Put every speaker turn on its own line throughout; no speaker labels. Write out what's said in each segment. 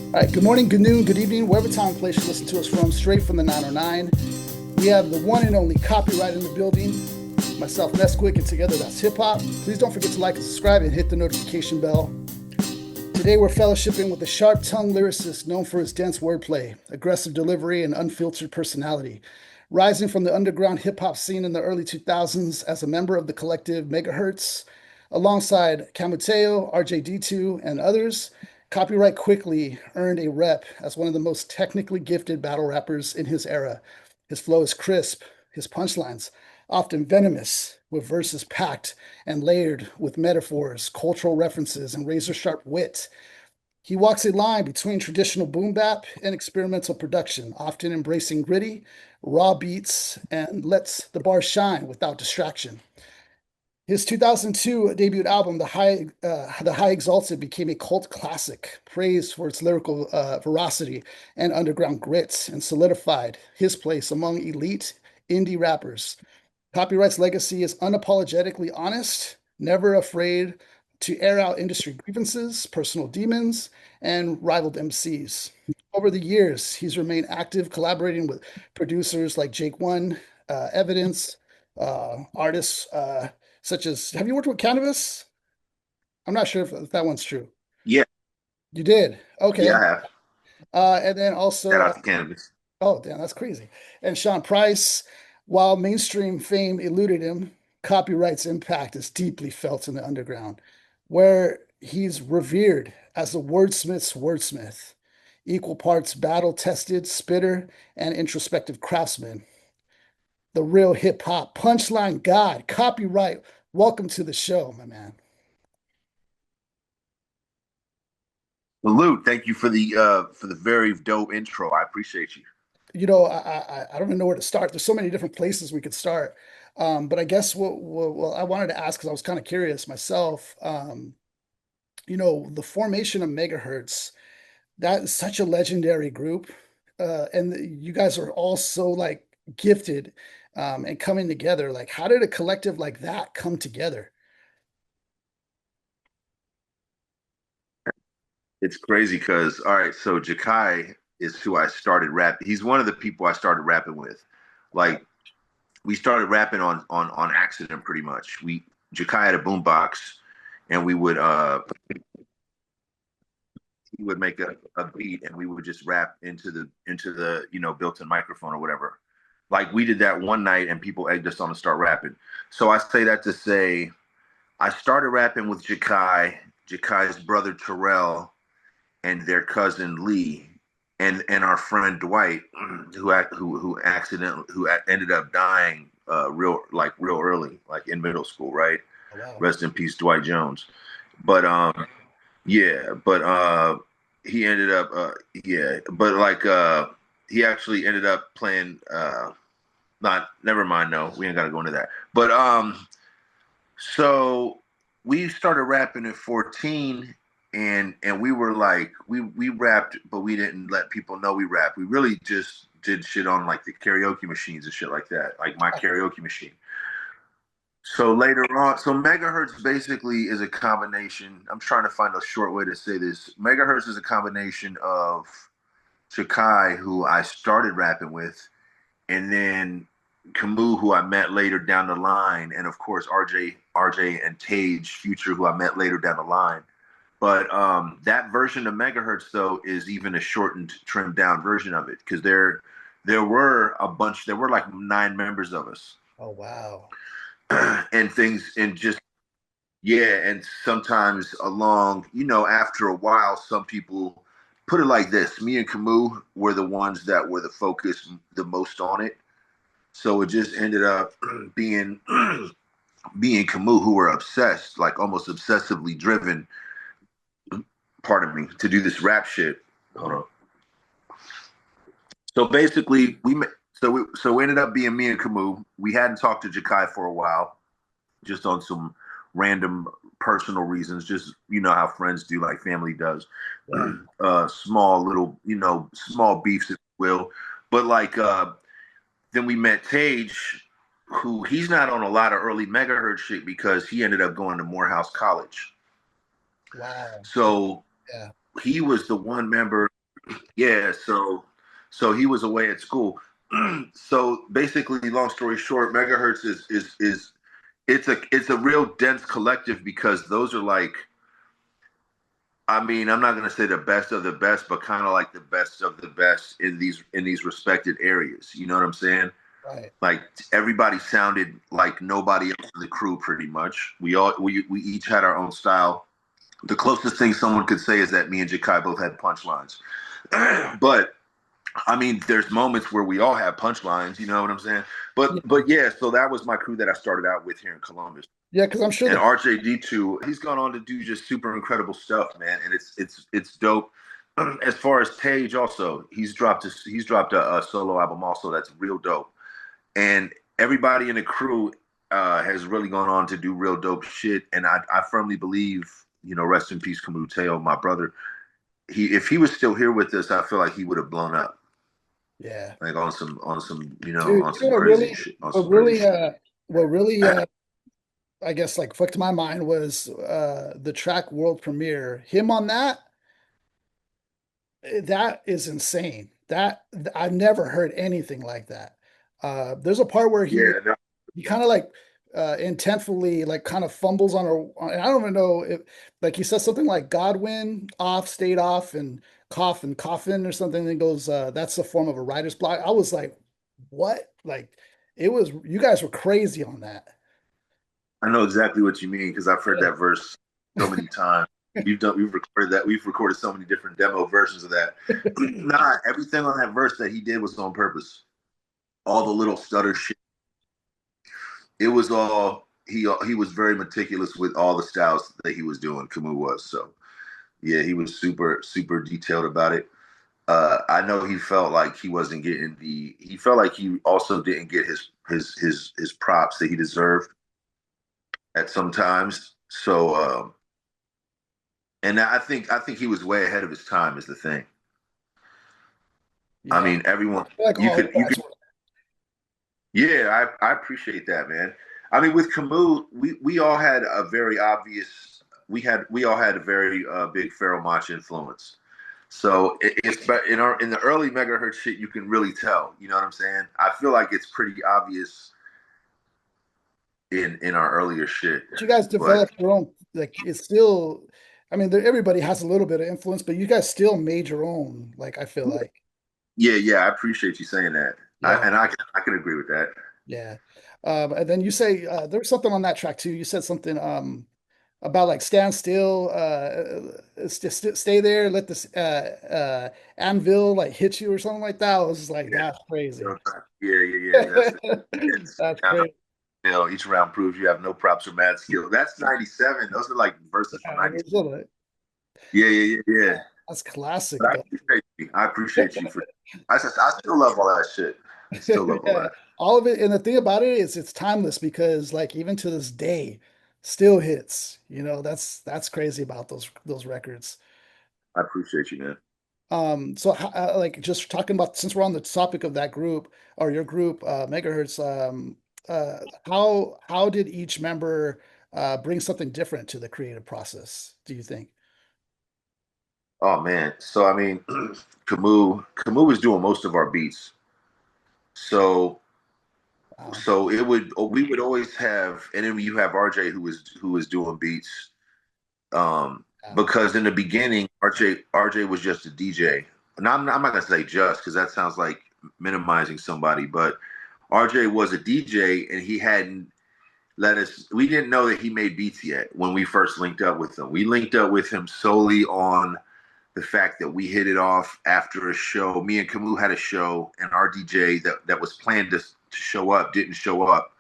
All right, good morning, good noon, good evening, wherever time and place you listen to us from, straight from the 909. We have the one and only Copywrite in the building, myself, Nesquick, and together that's hip hop. Please don't forget to like and subscribe and hit the notification bell. Today we're fellowshipping with a sharp-tongued lyricist known for his dense wordplay, aggressive delivery, and unfiltered personality. Rising from the underground hip-hop scene in the early 2000s as a member of the collective MHz, alongside Camu Tao, RJD2, and others, Copyright quickly earned a rep as one of the most technically gifted battle rappers in his era. His flow is crisp, his punchlines often venomous, with verses packed and layered with metaphors, cultural references, and razor-sharp wit. He walks a line between traditional boom-bap and experimental production, often embracing gritty, raw beats and lets the bar shine without distraction. His 2002 debut album, The High Exhaulted, became a cult classic, praised for its lyrical veracity and underground grit, and solidified his place among elite indie rappers. Copyright's legacy is unapologetically honest, never afraid to air out industry grievances, personal demons, and rivaled MCs. Over the years, he's remained active, collaborating with producers like Jake One, Evidence, artists such as, have you worked with Cannabis? I'm not sure if that one's true.
Yeah,
You did?
yeah,
Okay.
I have.
And then
Shout
also,
out to cannabis.
oh, damn, that's crazy. And Sean Price, while mainstream fame eluded him, Copyright's impact is deeply felt in the underground, where he's revered as the wordsmith's wordsmith, equal parts battle-tested spitter and introspective craftsman. The real hip hop punchline god, Copyright. Welcome to the show, my man.
Salute. Thank you for the very dope intro. I appreciate you.
I don't even know where to start. There's so many different places we could start. But I guess what I wanted to ask, because I was kind of curious myself, the formation of megahertz, that is such a legendary group. And you guys are all so like gifted and coming together. Like, how did a collective like that come together?
It's crazy because all right, so Jakai is who I started rapping. He's one of the people I started rapping with. Like we started rapping on accident pretty much. We Jakai had a boombox and we would he would make a beat and we would just rap into the built-in microphone or whatever. Like we did that one night and people egged us on to start rapping. So I say that to say I started rapping with Jakai's brother Terrell, and their cousin Lee, and our friend Dwight, who ended up dying real early, like in middle school, right?
Oh, wow.
Rest in peace, Dwight Jones. But yeah, but he ended up yeah, but like he actually ended up playing not never mind, no, we ain't gotta go into that. But so we started rapping at 14 and we were like we rapped but we didn't let people know we rapped. We really just did shit on like the karaoke machines and shit like that, like my karaoke machine. So later on, so megahertz basically is a combination. I'm trying to find a short way to say this. Megahertz is a combination of Shakai, who I started rapping with, and then Camu, who I met later down the line, and of course RJ and Tage Future, who I met later down the line. But that version of megahertz though is even a shortened, trimmed down version of it because there were a bunch. There were like 9 members of us,
Oh, wow.
and things and just yeah, and sometimes along, after a while, some people put it like this: me and Camus were the ones that were the focus the most on it. So it just ended up being being Camus who were obsessed, like almost obsessively driven, pardon me, to do this rap shit. Hold on. So basically, we ended up being me and Camus. We hadn't talked to Jakai for a while, just on some random personal reasons. Just how friends do, like family does.
Right.
Small little, small beefs, if you will. But like then we met Tage, who he's not on a lot of early megahertz shit because he ended up going to Morehouse College.
Wow.
So
Yeah.
he was the one member. Yeah, so he was away at school. So basically, long story short, megahertz is it's a real dense collective because those are like, I mean, I'm not gonna say the best of the best, but kind of like the best of the best in these respected areas. You know what I'm saying?
Right.
Like everybody sounded like nobody else in the crew, pretty much. We each had our own style. The closest thing someone could say is that me and Jakai both had punchlines. But I mean, there's moments where we all have punchlines, you know what I'm saying?
Yeah.
But yeah, so that was my crew that I started out with here in Columbus.
Yeah, because I'm sure
And
the
RJD2, he's gone on to do just super incredible stuff, man. And it's dope. As far as Tage, also, he's dropped a solo album also that's real dope. And everybody in the crew has really gone on to do real dope shit. And I firmly believe, you know, rest in peace, Camu Tao, my brother. If he was still here with us, I feel like he would have blown up,
yeah.
like on some, you know,
Dude,
on
you know
some crazy shit, on some
what
crazy
really
shit.
what really I guess like fucked my mind was the track world premiere. Him on that, that is insane. That I've never heard anything like that. There's a part where
Yeah, no,
he kind of like intentfully like kind of fumbles and I don't even know if like he says something like Godwin off, stayed off, and coffin or something, and goes, that's a form of a writer's block. I was like, what? Like it was, you guys were crazy on that.
I know exactly what you mean because I've heard
Yeah.
that verse so many times. We've recorded that. We've recorded so many different demo versions of that. Nah, everything on that verse that he did was on purpose. All the little stutter shit. It was all he was very meticulous with all the styles that he was doing. Camus was, so yeah, he was super detailed about it. I know he felt like he wasn't getting the. He felt like he also didn't get his props that he deserved at some times. So, and I think he was way ahead of his time. Is the thing. I
Yeah.
mean, everyone.
I feel like all
You
guys
could.
were.
Yeah, I appreciate that, man. I mean, with Camus, we all had a very obvious. We all had a very big Pharoah Monch influence. So it's but in the early megahertz shit, you can really tell. You know what I'm saying? I feel like it's pretty obvious in our earlier shit.
But you guys
But
developed your own, like it's still, I mean, everybody has a little bit of influence, but you guys still made your own, like I feel like.
yeah, I appreciate you saying that.
Yeah,
I can agree with that.
yeah. And then you say there's something on that track too. You said something about like stand still, stay there, let this anvil like hit you or something like that. I was just like,
Yeah,
that's crazy.
yeah. That's it. It's,
That's crazy.
you know, each round proves you have no props or mad skill. That's 97. Those are like verses from
Yeah,
90.
Arizona.
Yeah.
That's classic
But
though.
I appreciate you for. I still love all that shit. I still love all
Yeah,
that.
all of it. And the thing about it is it's timeless because like even to this day, still hits. You know, that's crazy about those records.
I appreciate you, man.
So like just talking about since we're on the topic of that group or your group, Megahertz, how did each member bring something different to the creative process, do you think?
Oh man. So I mean, Camus was doing most of our beats. So
Wow.
we would always have, and then you have RJ who was doing beats.
Yeah.
Because in the beginning, RJ was just a DJ. And I'm not gonna say just because that sounds like minimizing somebody, but RJ was a DJ and he hadn't let us. We didn't know that he made beats yet when we first linked up with him. We linked up with him solely on the fact that we hit it off after a show. Me and Camus had a show, and our DJ that was planned to show up didn't show up.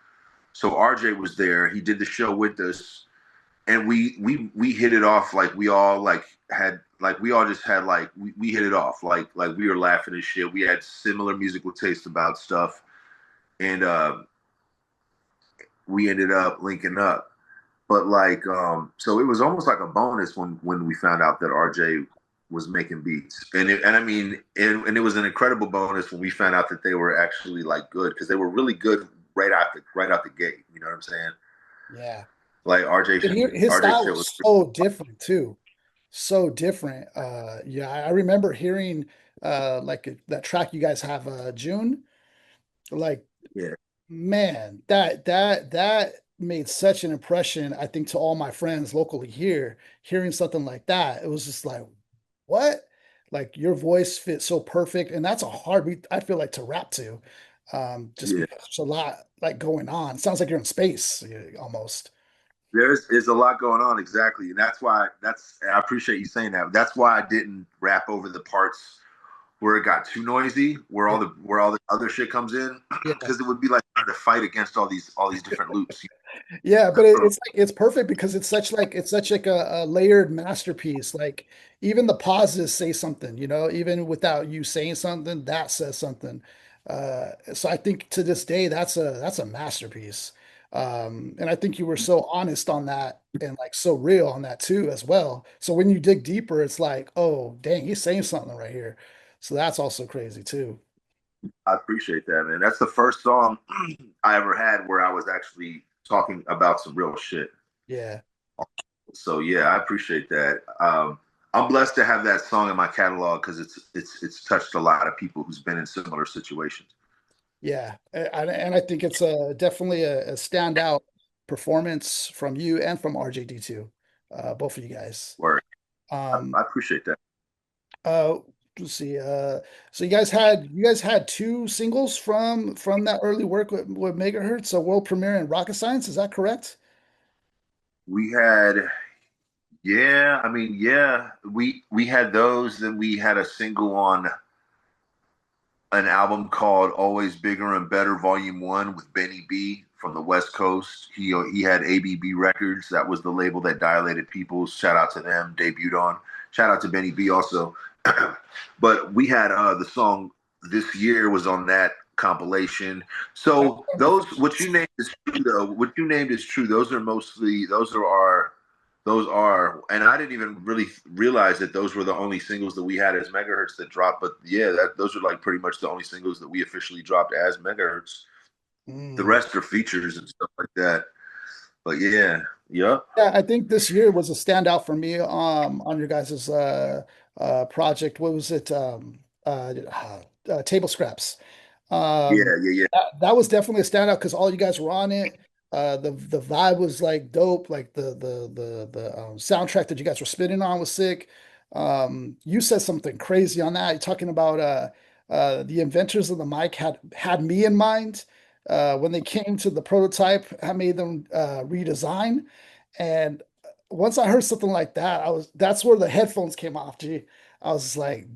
So RJ was there. He did the show with us, and we hit it off like we all like had like we all just had like we hit it off like we were laughing and shit. We had similar musical tastes about stuff, and we ended up linking up. But like, so it was almost like a bonus when we found out that RJ was making beats, and I mean, and it was an incredible bonus when we found out that they were actually like good because they were really good right out the gate. You know what I'm saying?
Yeah.
Like
And his
RJ
style
shit
was
was
so different too. So different. Yeah, I remember hearing. like that track you guys have, June. Like,
Yeah,
man, that made such an impression, I think, to all my friends locally here, hearing something like that. It was just like, what? Like your voice fits so perfect, and that's a hard beat, I feel like, to rap to. Just
yeah.
because there's a lot like going on. It sounds like you're in space, almost.
There's a lot going on, exactly, and that's why I appreciate you saying that. That's why I didn't rap over the parts where it got too noisy,
Yeah,
where all the other shit comes in,
yeah.
because it would be like trying to fight against all these different loops.
Yeah, but it's like it's perfect because it's such like a layered masterpiece. Like even the pauses say something, even without you saying something, that says something. So I think to this day that's a masterpiece. And I think you were so honest on that and like so real on that too as well. So when you dig deeper, it's like, oh dang, he's saying something right here. So that's also crazy too.
I appreciate that, man. That's the first song I ever had where I was actually talking about some real shit.
Yeah.
So yeah, I appreciate that. I'm blessed to have that song in my catalog because it's touched a lot of people who's been in similar situations.
Yeah, and I think it's definitely a standout performance from you and from RJD2, both of you guys.
Where
Um,
I appreciate that.
uh, let's see. So you guys had two singles from that early work with Megahertz, a world premiere in Rocket Science. Is that correct?
We had Yeah, I mean, yeah, we had those. Then we had a single on an album called Always Bigger and Better Volume 1 with Benny B from the West Coast. He had ABB Records. That was the label that Dilated Peoples, shout out to them, debuted on. Shout out to Benny B also. But we had the song This Year was on that compilation. So those what you named is true though. What you named is true. Those are, and I didn't even really realize that those were the only singles that we had as Megahertz that dropped. But yeah, those are like pretty much the only singles that we officially dropped as Megahertz. The
Mm.
rest are features and stuff like that. But yeah, yep,
Yeah, I think this year was a standout for me on your guys' project. What was it? Table Scraps.
yeah,
Um,
yeah, yeah.
that was definitely a standout because all you guys were on it. The vibe was like dope. Like the soundtrack that you guys were spitting on was sick. You said something crazy on that. You're talking about the inventors of the mic had me in mind. When they came to the prototype, I made them redesign. And once I heard something like that, that's where the headphones came off. Gee, I was just like,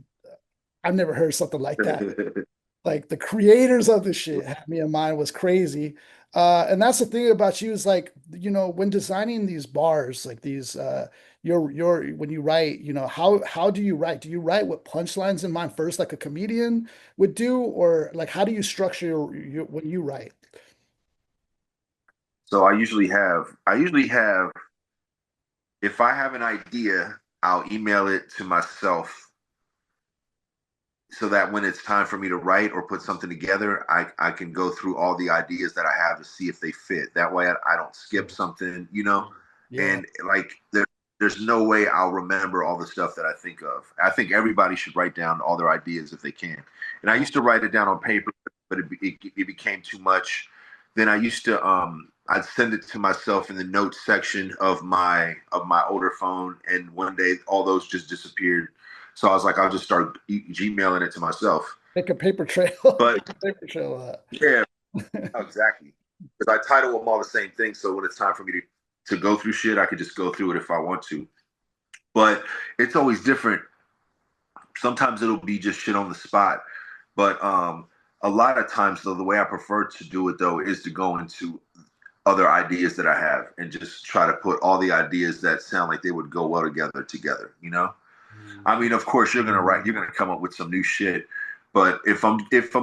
I've never heard something like that. Like the creators of the shit had me in mind was crazy. And that's the thing about you is like, when designing these bars, like these, when you write, how do you write? Do you write with punchlines in mind first, like a comedian would do, or like how do you structure when you write?
So I usually have if I have an idea, I'll email it to myself so that when it's time for me to write or put something together, I can go through all the ideas that I have to see if they fit. That way I don't skip something,
Yeah,
and like there's no way I'll remember all the stuff that I think of. I think everybody should write down all their ideas if they can. And I used to write it down on paper, but it became too much. Then I'd send it to myself in the notes section of my older phone, and one day all those just disappeared. So I was like, I'll just start Gmailing it to myself.
make a paper trail, make
But
a paper trail of
yeah, exactly. Because I title them all the same thing. So when it's time for me to go through shit, I could just go through it if I want to. But it's always different. Sometimes it'll be just shit on the spot. But a lot of times, though, the way I prefer to do it, though, is to go into other ideas that I have and just try to put all the ideas that sound like they would go well together.
that.
I mean, of course, you're gonna come up with some new shit. But if I'm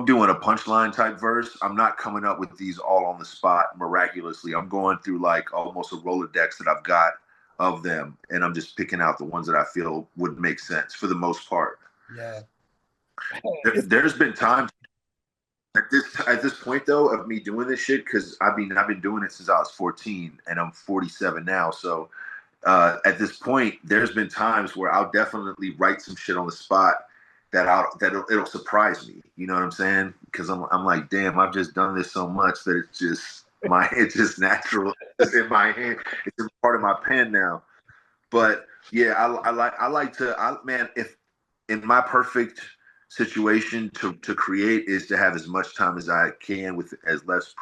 doing a punchline type verse, I'm not coming up with these all on the spot miraculously. I'm going through like almost a Rolodex that I've got of them, and I'm just picking out the ones that I feel would make sense for the most part.
Yeah.
There's been times at this point though of me doing this shit because I've been doing it since I was 14 and I'm 47 now. So at this point, there's been times where I'll definitely write some shit on the spot it'll surprise me. You know what I'm saying? Because I'm like, damn, I've just done this so much that it's just natural. It's in my hand. It's a part of my pen now. But yeah, man, if in my perfect situation to create is to have as much time as I can with as less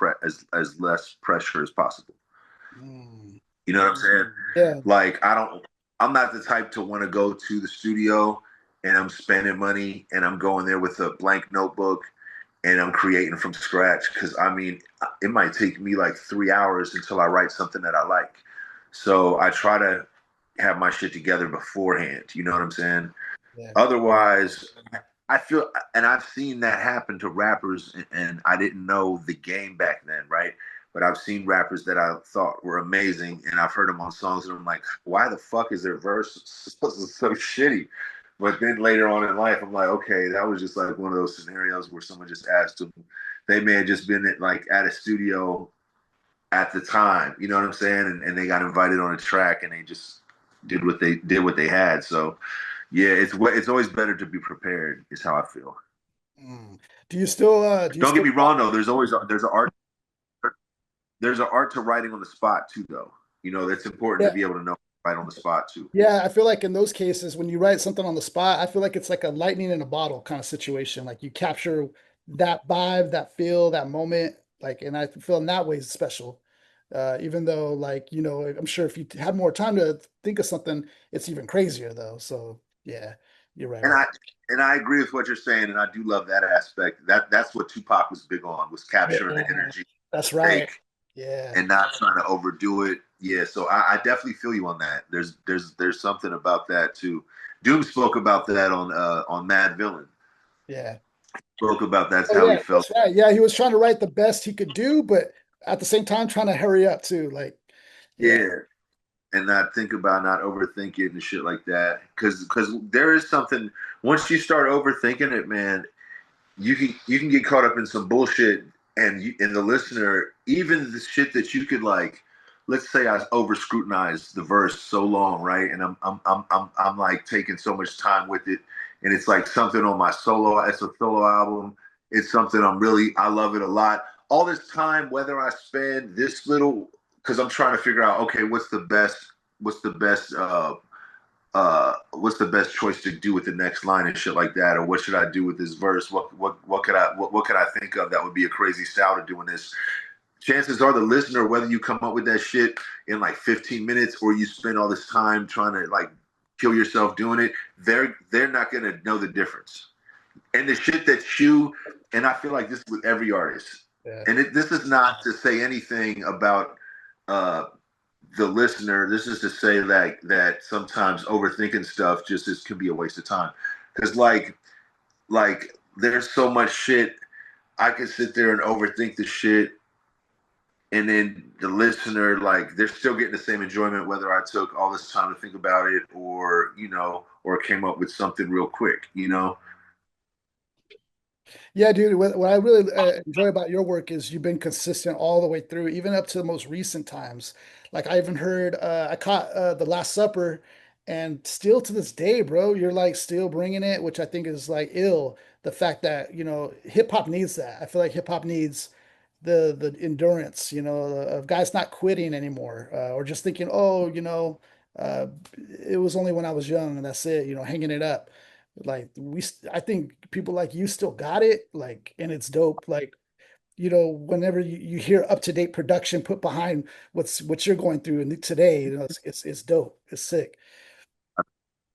pressure as possible.
Mm.
You know what I'm saying?
Yeah.
Like I'm not the type to want to go to the studio and I'm spending money and I'm going there with a blank notebook and I'm creating from scratch. Cause I mean, it might take me like 3 hours until I write something that I like. So I try to have my shit together beforehand. You know what I'm saying?
Yeah.
Otherwise, I feel, and I've seen that happen to rappers, and I didn't know the game back then, right? But I've seen rappers that I thought were amazing, and I've heard them on songs, and I'm like, why the fuck is their verse so shitty? But then later on in life, I'm like, okay, that was just like one of those scenarios where someone just asked them. They may have just been like at a studio at the time, you know what I'm saying? And they got invited on a track, and they just did what they had. So yeah, it's always better to be prepared. Is how I feel.
Mm. Do you
Don't get
still
me wrong though. There's an art to writing on the spot too though. You know that's important to
yeah.
be able to know right on the spot too.
Yeah, I feel like in those cases, when you write something on the spot, I feel like it's like a lightning in a bottle kind of situation. Like you capture that vibe, that feel, that moment. Like, and I feel in that way is special. Even though, like, I'm sure if you had more time to think of something, it's even crazier though. So yeah, you're right
And
about
I and I agree with what you're saying, and I do love that aspect. That's what Tupac was big on was
that.
capturing the
Yeah,
energy,
that's right.
take,
Yeah.
and not trying to overdo it. Yeah, so I definitely feel you on that. There's something about that too. Doom spoke about that on Mad Villain.
Yeah.
Spoke about that's
Oh
how he
yeah,
felt.
that's right. Yeah, he was trying to write the best he could do, but at the same time trying to hurry up too. Like, yeah.
Yeah, and not think about not overthink it and shit like that. Because there is something once you start overthinking it, man, you can get caught up in some bullshit, and the listener, even the shit that you could like. Let's say I over scrutinize the verse so long, right? And I'm like taking so much time with it, and it's like something on my solo. It's a solo album. It's something I love it a lot. All this time, whether I spend this little, because I'm trying to figure out, okay, what's the best what's the best choice to do with the next line and shit like that, or what should I do with this verse? What could I think of that would be a crazy style to doing this? Chances are the listener, whether you come up with that shit in like 15 minutes or you spend all this time trying to like kill yourself doing it, they're not gonna know the difference. And the shit that you and I feel like this with every artist,
Yeah.
and this is not to say anything about uh, the listener. This is to say that sometimes overthinking stuff can be a waste of time because like there's so much shit I could sit there and overthink the shit, and then the listener like they're still getting the same enjoyment whether I took all this time to think about it or or came up with something real quick.
Yeah, dude, what I really enjoy about your work is you've been consistent all the way through, even up to the most recent times. Like I even heard, I caught The Last Supper, and still to this day, bro, you're like still bringing it, which I think is like ill. The fact that, hip hop needs that. I feel like hip hop needs the endurance, of guys not quitting anymore, or just thinking, oh, it was only when I was young and that's it, hanging it up. Like I think people like you still got it, like, and it's dope. Like, whenever you hear up-to-date production put behind what you're going through and today, it's dope. It's sick.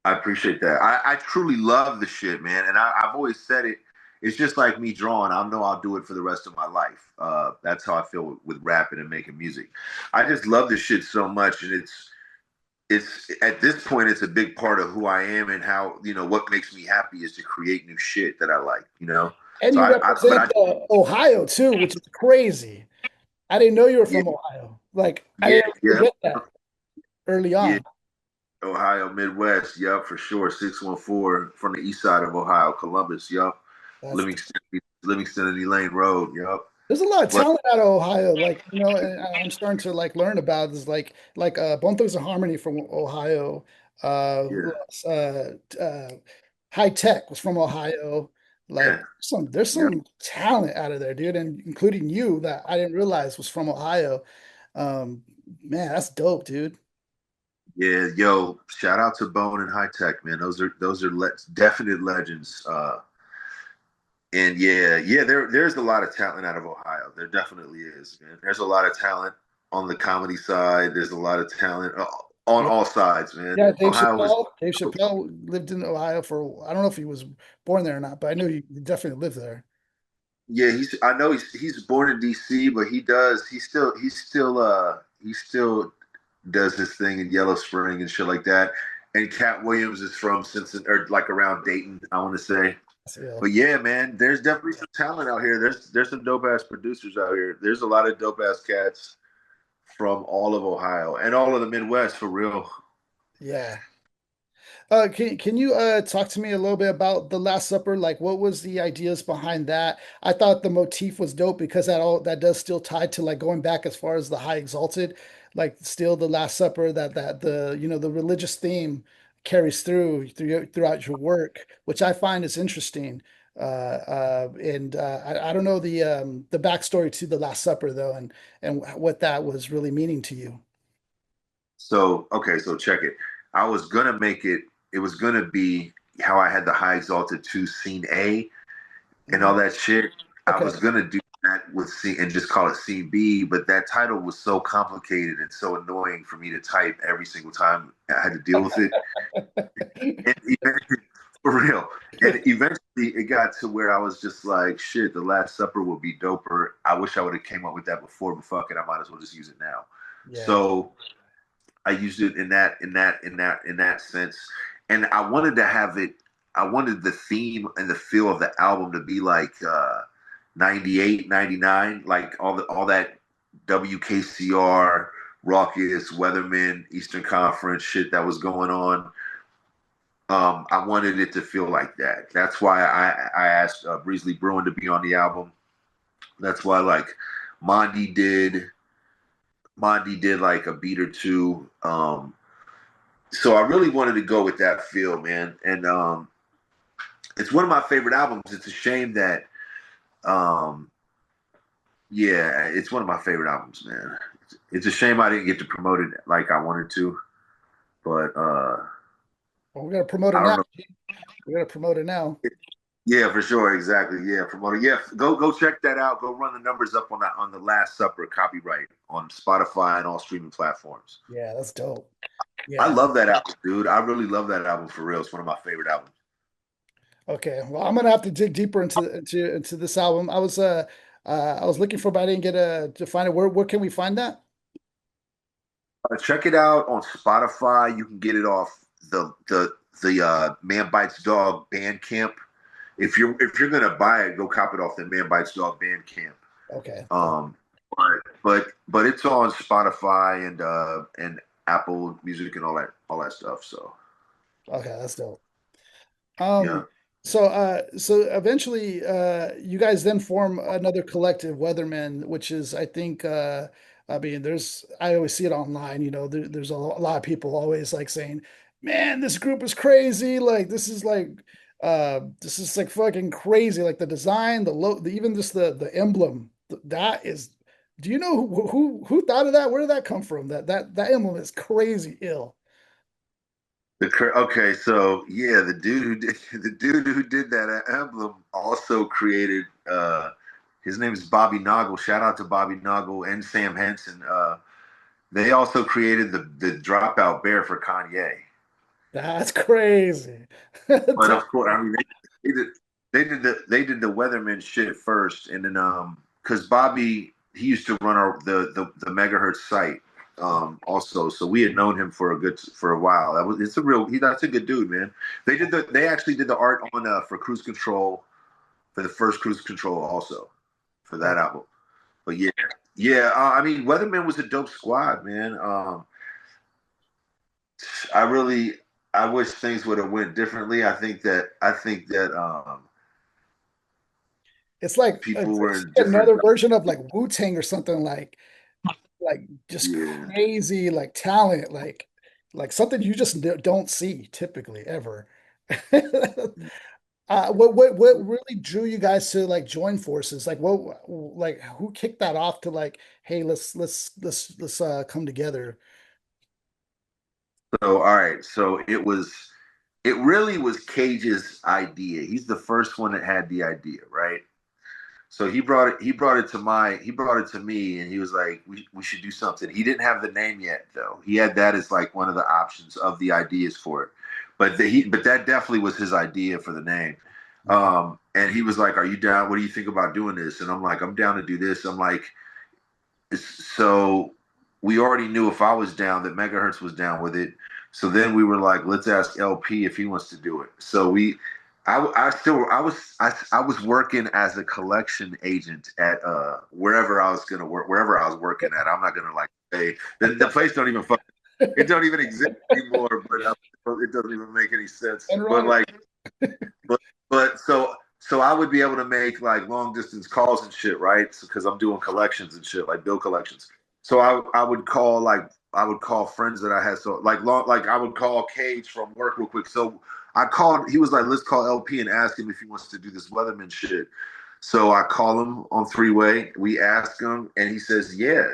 I appreciate that. I truly love the shit, man. And I've always said it. It's just like me drawing. I know I'll do it for the rest of my life. That's how I feel with rapping and making music. I just love this shit so much, and it's at this point it's a big part of who I am and how what makes me happy is to create new shit that I like.
And
So
you
but
represent
I
Ohio too, which is crazy. I didn't know you were
yeah
from Ohio. Like, I
yeah
didn't
yeah
get that early
yeah
on.
Ohio Midwest. Yup, for sure. 614 from the east side of Ohio, Columbus. Yup,
That's
Livingston and Elaine Road. Yup.
There's a lot of
But
talent out of Ohio, like, and I'm starting to like learn about this, like Bone Thugs and Harmony from Ohio. Who
yeah.
else? High Tech was from Ohio. Like
Yeah,
there's
yeah,
some talent out of there, dude, and including you that I didn't realize was from Ohio. Um, Man, that's dope, dude.
yeah. Yo, shout out to Bone and High Tech, man. Those are definite legends. And yeah, there's a lot of talent out of Ohio. There definitely is, man. There's a lot of talent on the comedy side. There's a lot of talent on
Yeah,
all sides, man.
yeah.
Ohio is.
Dave Chappelle lived in Ohio for I don't know if he was born there or not, but I know he definitely lived there.
Yeah, I know he's born in DC, but he still does his thing in Yellow Spring and shit like that. And Cat Williams is from Cincinnati, or like around Dayton, I want to say.
So,
But yeah, man, there's definitely some talent out here. There's some dope ass producers out here. There's a lot of dope ass cats from all of Ohio and all of the Midwest for real.
yeah. Can you talk to me a little bit about the Last Supper? Like, what was the ideas behind that? I thought the motif was dope because that does still tie to like going back as far as the High Exalted, like still the Last Supper that the the religious theme carries throughout your work, which I find is interesting. And I don't know the backstory to the Last Supper though, and what that was really meaning to you.
So okay, so check it. I was gonna make it. It was gonna be how I had the High Exalted 2 Scene A and
Mhm.
all that shit. I
Okay.
was gonna do that with C and just call it CB, but that title was so complicated and so annoying for me to type every single time I had to deal with it. And eventually, for real. And eventually it got to where I was just like, shit, the Last Supper would be doper. I wish I would have came up with that before, but fuck it, I might as well just use it now.
Yeah.
So I used it in that sense. And I wanted to have it, I wanted the theme and the feel of the album to be like 98, 99, like all that WKCR, Raucous, Weathermen, Eastern Conference shit that was going on. I wanted it to feel like that. That's why I asked Breesley Bruin to be on the album. That's why like Mondi did Mondi did like a beat or two. So I really wanted to go with that feel, man. And it's one of my favorite albums. It's a shame that um, yeah, it's one of my favorite albums, man. It's a shame I didn't get to promote it like I wanted to, but
Well, we gotta promote it
I
now.
don't know.
We gotta promote it now.
Yeah, for sure, exactly. Yeah, promoter. Yeah, go check that out. Go run the numbers up on the Last Supper copyright on Spotify and all streaming platforms.
Yeah, that's dope.
I
Yeah.
love that album, dude. I really love that album for real. It's one of my favorite albums.
Okay. Well, I'm gonna have to dig deeper into this album. I was looking for, but I didn't get to find it. Where can we find that?
Check it out on Spotify. You can get it off the Man Bites Dog Bandcamp. If you're gonna buy it, go cop it off the Man Bites Dog Bandcamp.
Okay.
Um, but it's on Spotify and Apple Music and all that stuff. So
Okay, that's dope.
yeah.
So eventually you guys then form another collective, Weathermen, which is I think I mean I always see it online, there's a lot of people always like saying, "Man, this group is crazy. Like this is like fucking crazy. Like the design, even just the emblem. That is Do you know who thought of that? Where did that come from? That emblem is crazy ill.
Okay, so yeah, the dude who did the dude who did that emblem also created. His name is Bobby Noggle. Shout out to Bobby Noggle and Sam Henson. They also created the dropout bear for Kanye.
That's crazy.
But of course, I mean, they did the Weatherman shit first, and then because Bobby he used to run the megahertz site also, so we had known him for a while. That's a good dude, man. They actually did the art on for Cruise Control for the first Cruise Control also for that
Okay.
album. But yeah. I mean, Weatherman was a dope squad, man. I really I wish things would have went differently. I think that
It's like
people were
it's
in different.
another version of like Wu-Tang or something like just
Yeah,
crazy like talent like something you just don't see typically ever. What really drew you guys to like join forces? Like like who kicked that off to like, hey, let's come together.
So, all right. So it really was Cage's idea. He's the first one that had the idea, right? So he brought it to me, and he was like, we should do something. He didn't have the name yet, though. He had that as like one of the options of the ideas for it. But that definitely was his idea for the name. And he was like, "Are you down? What do you think about doing this?" And I'm like, "I'm down to do this." I'm like, so we already knew if I was down that Megahertz was down with it. So then we were like, let's ask LP if he wants to do it. So I was working as a collection agent at wherever I was gonna work, wherever I was working at. I'm not gonna like say the place don't even it don't even exist anymore, but it doesn't even make any sense. But like, but so I would be able to make like long distance calls and shit, right? Because I'm doing collections and shit, like bill collections. So I would call friends that I had. So like I would call Cage from work real quick. So I called. He was like, let's call LP and ask him if he wants to do this Weatherman shit. So I call him on three-way. We ask him, and he says yeah.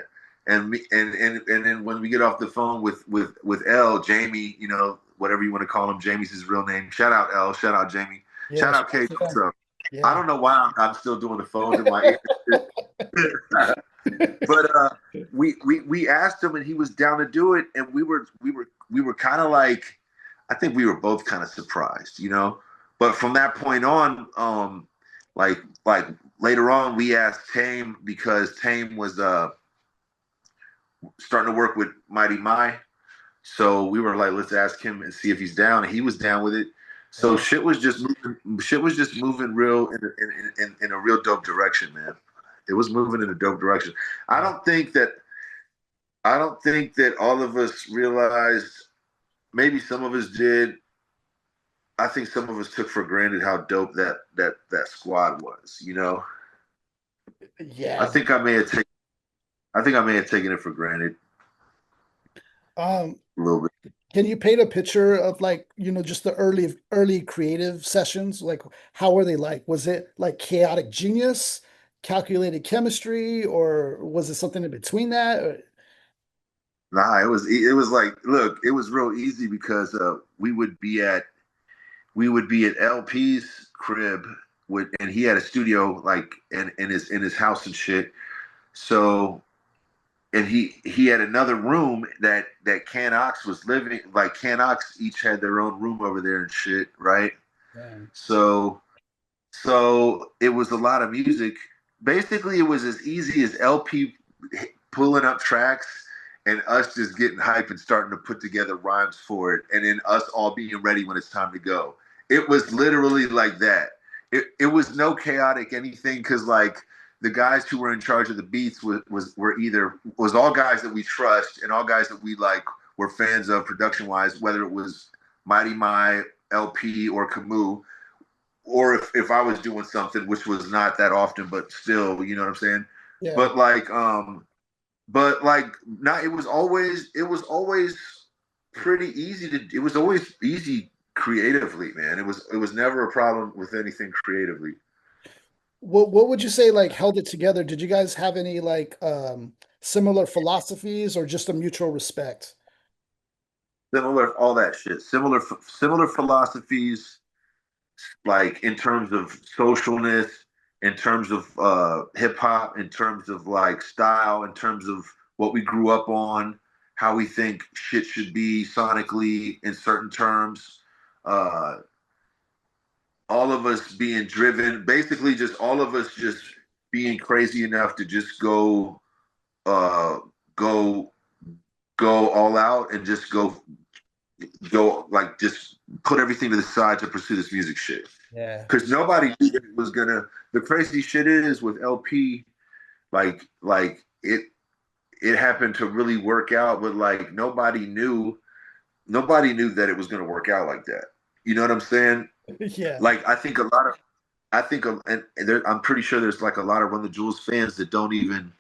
And then when we get off the phone with L, Jamie, you know, whatever you want to call him, Jamie's his real name. Shout out L. Shout out Jamie.
Yeah,
Shout out Kate. What's up?
yeah.
I don't know why I'm still doing the phones in my ear. But we asked him, and he was down to do it, and we were kind of like, I think we were both kind of surprised, you know. But from that point on, like later on, we asked Tame because Tame was starting to work with Mighty Mai. So we were like, let's ask him and see if he's down. And he was down with it. So shit was just moving real in a real dope direction, man. It was moving in a dope direction. I don't think that all of us realized, maybe some of us did. I think some of us took for granted how dope that squad was, you know?
Yeah.
I think I may have taken it for granted. A little bit.
Can you paint a picture of like, you know, just the early creative sessions? Like, how were they like? Was it like chaotic genius, calculated chemistry, or was it something in between that?
Nah, it was like, look, it was real easy because we would be at LP's crib and he had a studio like in his house and shit. So and he had another room that Canox was living, like Canox each had their own room over there and shit, right?
Damn.
So it was a lot of music. Basically, it was as easy as LP pulling up tracks and us just getting hype and starting to put together rhymes for it, and then us all being ready when it's time to go. It was literally like that. It was no chaotic anything because like the guys who were in charge of the beats were all guys that we trust and all guys that we like were fans of production wise, whether it was Mighty Mai, LP, or Camu, or if I was doing something, which was not that often, but still, you know what I'm saying?
Yeah.
But like not it was always pretty easy it was always easy creatively, man. It was never a problem with anything creatively.
What would you say like held it together? Did you guys have any like similar philosophies or just a mutual respect?
Similar, all that shit. Similar philosophies, like in terms of socialness, in terms of hip hop, in terms of like style, in terms of what we grew up on, how we think shit should be sonically in certain terms. Uh, all of us being driven, basically, just all of us just being crazy enough to just uh, go, go all out and just go like just put everything to the side to pursue this music shit.
Yeah.
Because nobody knew that it was gonna. The crazy shit is with LP, like it happened to really work out, but like nobody knew that it was gonna work out like that. You know what I'm saying?
Yeah.
Like I'm pretty sure there's like a lot of Run the Jewels fans that don't even.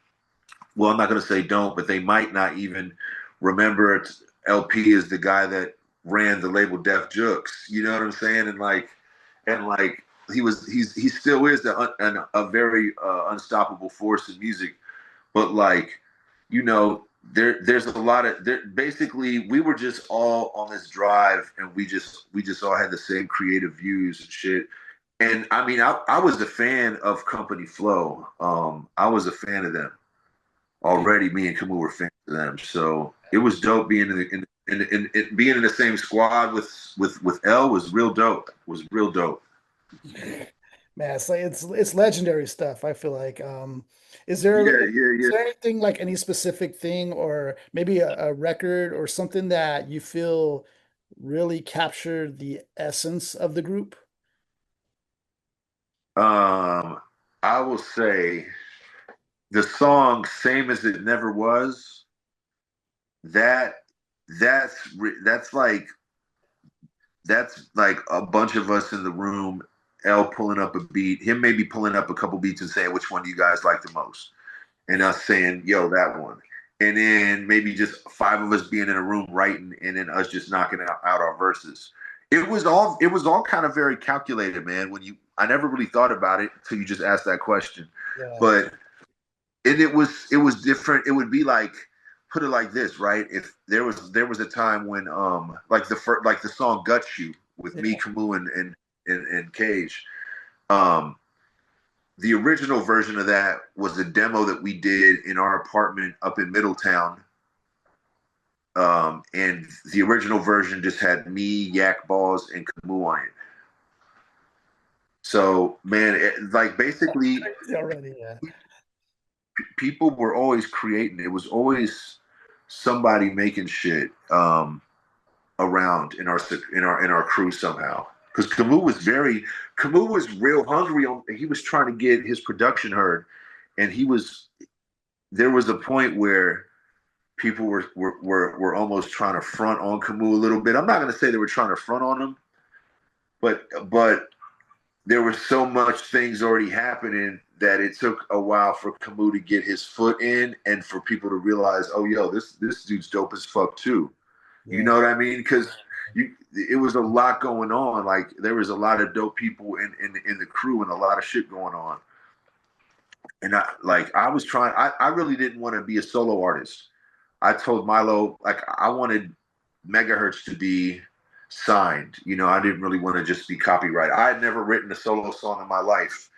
Well, I'm not gonna say don't, but they might not even remember LP is the guy that ran the label Def Jux. You know what I'm saying? And like he still is a very unstoppable force in music. But like, you know, there's a lot of there. Basically, we were just all on this drive, and we just all had the same creative views and shit. And I mean, I was a fan of Company Flow. I was a fan of them already. Me and Camu were fans of them, so it was dope being being in the same squad with L was real dope. Was real dope.
Man, it's like it's legendary stuff. I feel like, is there
Yeah, yeah,
is
yeah.
there anything like any specific thing or maybe a record or something that you feel really captured the essence of the group?
Um, I will say the song "Same as It Never Was." That that's like a bunch of us in the room. L pulling up a beat, him maybe pulling up a couple beats and saying which one do you guys like the most, and us saying yo that one, and then maybe just five of us being in a room writing, and then us just knocking out our verses. It was all kind of very calculated, man. I never really thought about it until you just asked that question,
Yeah,
but and it was different. It would be like, put it like this, right? If there was a time when like the song "Gut You" with me,
yeah,
Camu, and Cage. Um, the original version of that was a demo that we did in our apartment up in Middletown. And the original version just had me, Yak Balls, and Camu on it. So, man, like basically,
already, yeah.
people were always creating. It was always somebody making shit around in our crew somehow. Because Camu was real hungry. He was trying to get his production heard, and there was a point where people were almost trying to front on Camu a little bit. I'm not going to say they were trying to front on him, but there was so much things already happening that it took a while for Camu to get his foot in and for people to realize, oh, yo, this dude's dope as fuck too. You
Yeah.
know what I mean? Because it was a lot going on. Like there was a lot of dope people in the crew and a lot of shit going on. And I was trying. I really didn't want to be a solo artist. I told Milo like I wanted Megahertz to be signed. You know, I didn't really want to just be copyright. I had never written a solo song in my life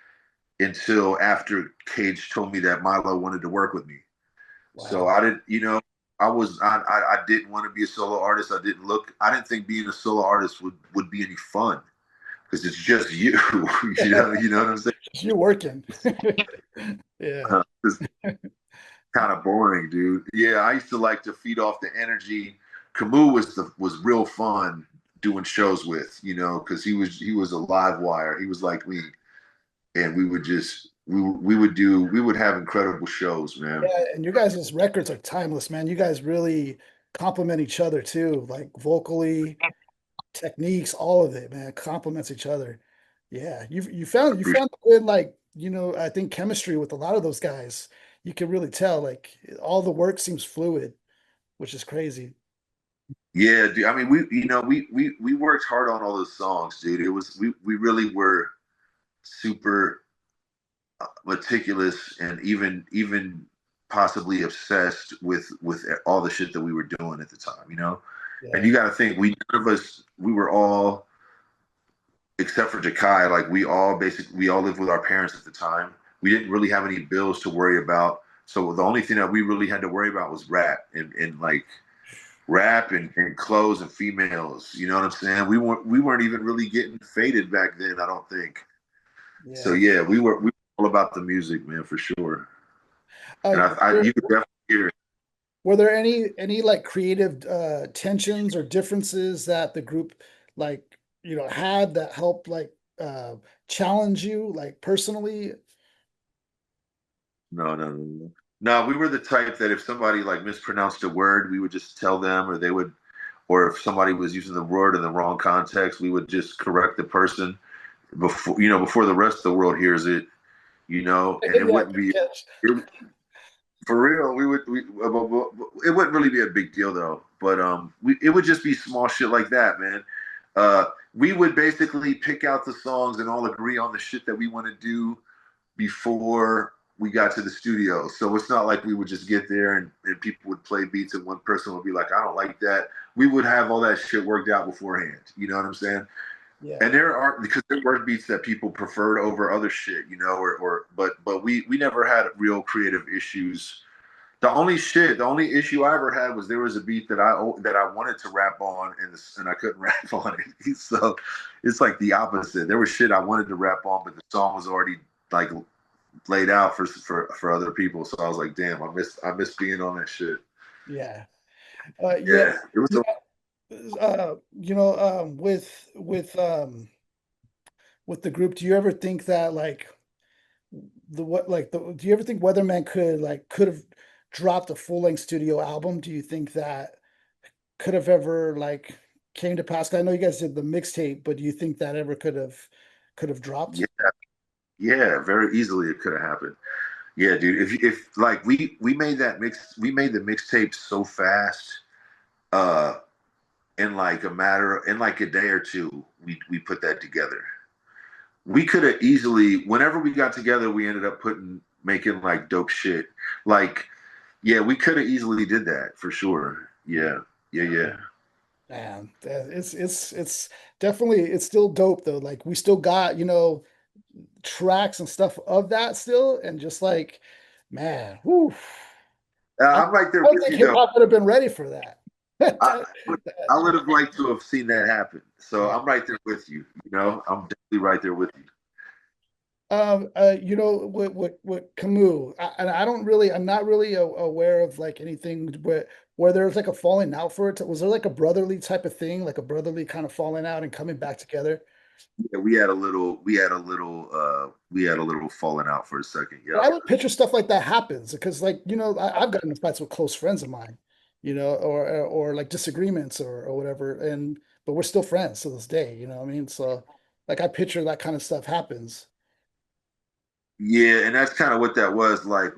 until after Cage told me that Milo wanted to work with me. So
Wow.
I didn't, I didn't want to be a solo artist. I didn't think being a solo artist would be any fun because it's just you, you know what I'm saying?
You're working. Yeah.
It's kind of boring, dude. Yeah, I used to like to feed off the energy. Camus was real fun doing shows with, because he was a live wire. He was like me, and we would have incredible shows, man.
Yeah, and your guys' records are timeless, man. You guys really complement each other too, like vocally, techniques, all of it, man, complements each other. Yeah, you
Appreciate.
found good, like, I think chemistry with a lot of those guys. You can really tell, like, all the work seems fluid, which is crazy.
Yeah, dude. I mean, we worked hard on all those songs, dude. It was we really were super meticulous and even possibly obsessed with all the shit that we were doing at the time. And
Yeah,
you got to think, none of us, we were all, except for Jakai, like we all lived with our parents at the time. We didn't really have any bills to worry about. So the only thing that we really had to worry about was rap and like rap and clothes and females. You know what I'm saying? We weren't even really getting faded back then, I don't think. So
yeah.
yeah, we were all about the music, man, for sure. And you could definitely hear it.
Were there any like creative tensions or differences that the group, like, had that helped, like, challenge you, like, personally?
No, no, no, no. No, we were the type that if somebody like mispronounced a word, we would just tell them, or if somebody was using the word in the wrong context, we would just correct the person before the rest of the world hears it, and it
Yeah,
wouldn't
good
be
catch.
it, for real. It wouldn't really be a big deal though. But it would just be small shit like that, man. We would basically pick out the songs and all agree on the shit that we want to do before we got to the studio. So it's not like we would just get there and people would play beats and one person would be like, I don't like that. We would have all that shit worked out beforehand. You know what I'm saying?
Yeah.
And because there were beats that people preferred over other shit, you know, but we never had real creative issues. The only issue I ever had was there was a beat that I wanted to rap on and I couldn't rap on it. So it's like the opposite. There was shit I wanted to rap on, but the song was already like laid out for other people. So I was like, damn, I miss being on that shit.
Yeah. Yeah.
Yeah, it was.
You know, with the group, do you ever think that like do you ever think Weatherman could have dropped a full-length studio album? Do you think that could have ever like came to pass? I know you guys did the mixtape, but do you think that ever could have dropped?
Yeah, yeah, very easily it could have happened. Yeah, dude. If like we made the mixtape so fast, uh, in like a day or two, we put that together. We could have easily, whenever we got together, we ended up making like dope shit. Like, yeah, we could have easily did that for sure. Yeah, yeah, yeah.
Man, it's definitely it's still dope though. Like we still got, tracks and stuff of that still, and just like, man, whew. I
I'm right there
don't
with
think
you
hip
though.
hop would have been ready for that.
I, I would have liked to have seen that happen. So
Yeah.
I'm right there with you. You know, I'm definitely right there with you.
With Camus, and I'm not really aware of like anything where there's like a falling out for it. Was there like a brotherly type of thing, like a brotherly kind of falling out and coming back together?
Yeah, we had a little falling out for a second.
But
Yep.
I would picture stuff like that happens because, like, I've gotten into fights with close friends of mine, or like disagreements or whatever, and but we're still friends to this day. You know what I mean? So, like, I picture that kind of stuff happens.
Yeah, and that's kind of what that was like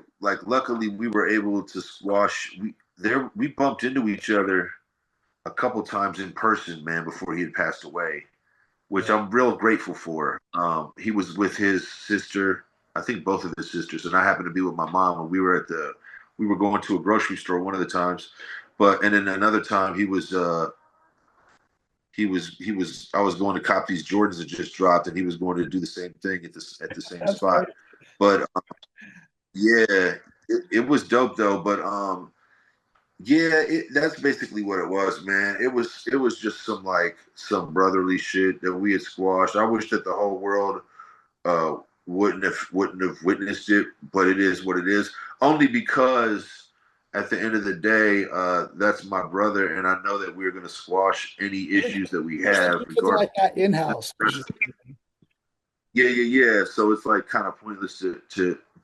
luckily we were able to squash we bumped into each other a couple times in person, man, before he had passed away, which
Yeah.
I'm real grateful for. He was with his sister, I think both of his sisters, and I happened to be with my mom, and we were going to a grocery store one of the times, and then another time I was going to cop these Jordans that just dropped, and he was going to do the same thing at the same
That's
spot.
great.
But yeah, it was dope though. But yeah, that's basically what it was, man. It was just some brotherly shit that we had squashed. I wish that the whole world uh, wouldn't have witnessed it, but it is what it is. Only because at the end of the day, that's my brother, and I know that we're gonna squash any issues that we
You're
have,
something
regardless.
like that in-house.
Yeah, yeah, yeah. So it's like kind of pointless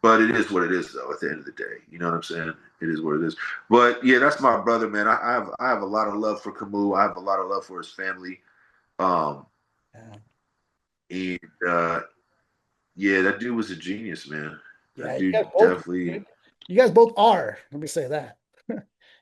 but it is what it is, though. At the end of the day, you know what I'm saying? It is what it is. But yeah, that's my brother, man. I have a lot of love for Camus. I have a lot of love for his family. Um,
Yeah.
and yeah, that dude was a genius, man. That
Yeah,
dude definitely.
you guys both are. Let me say that.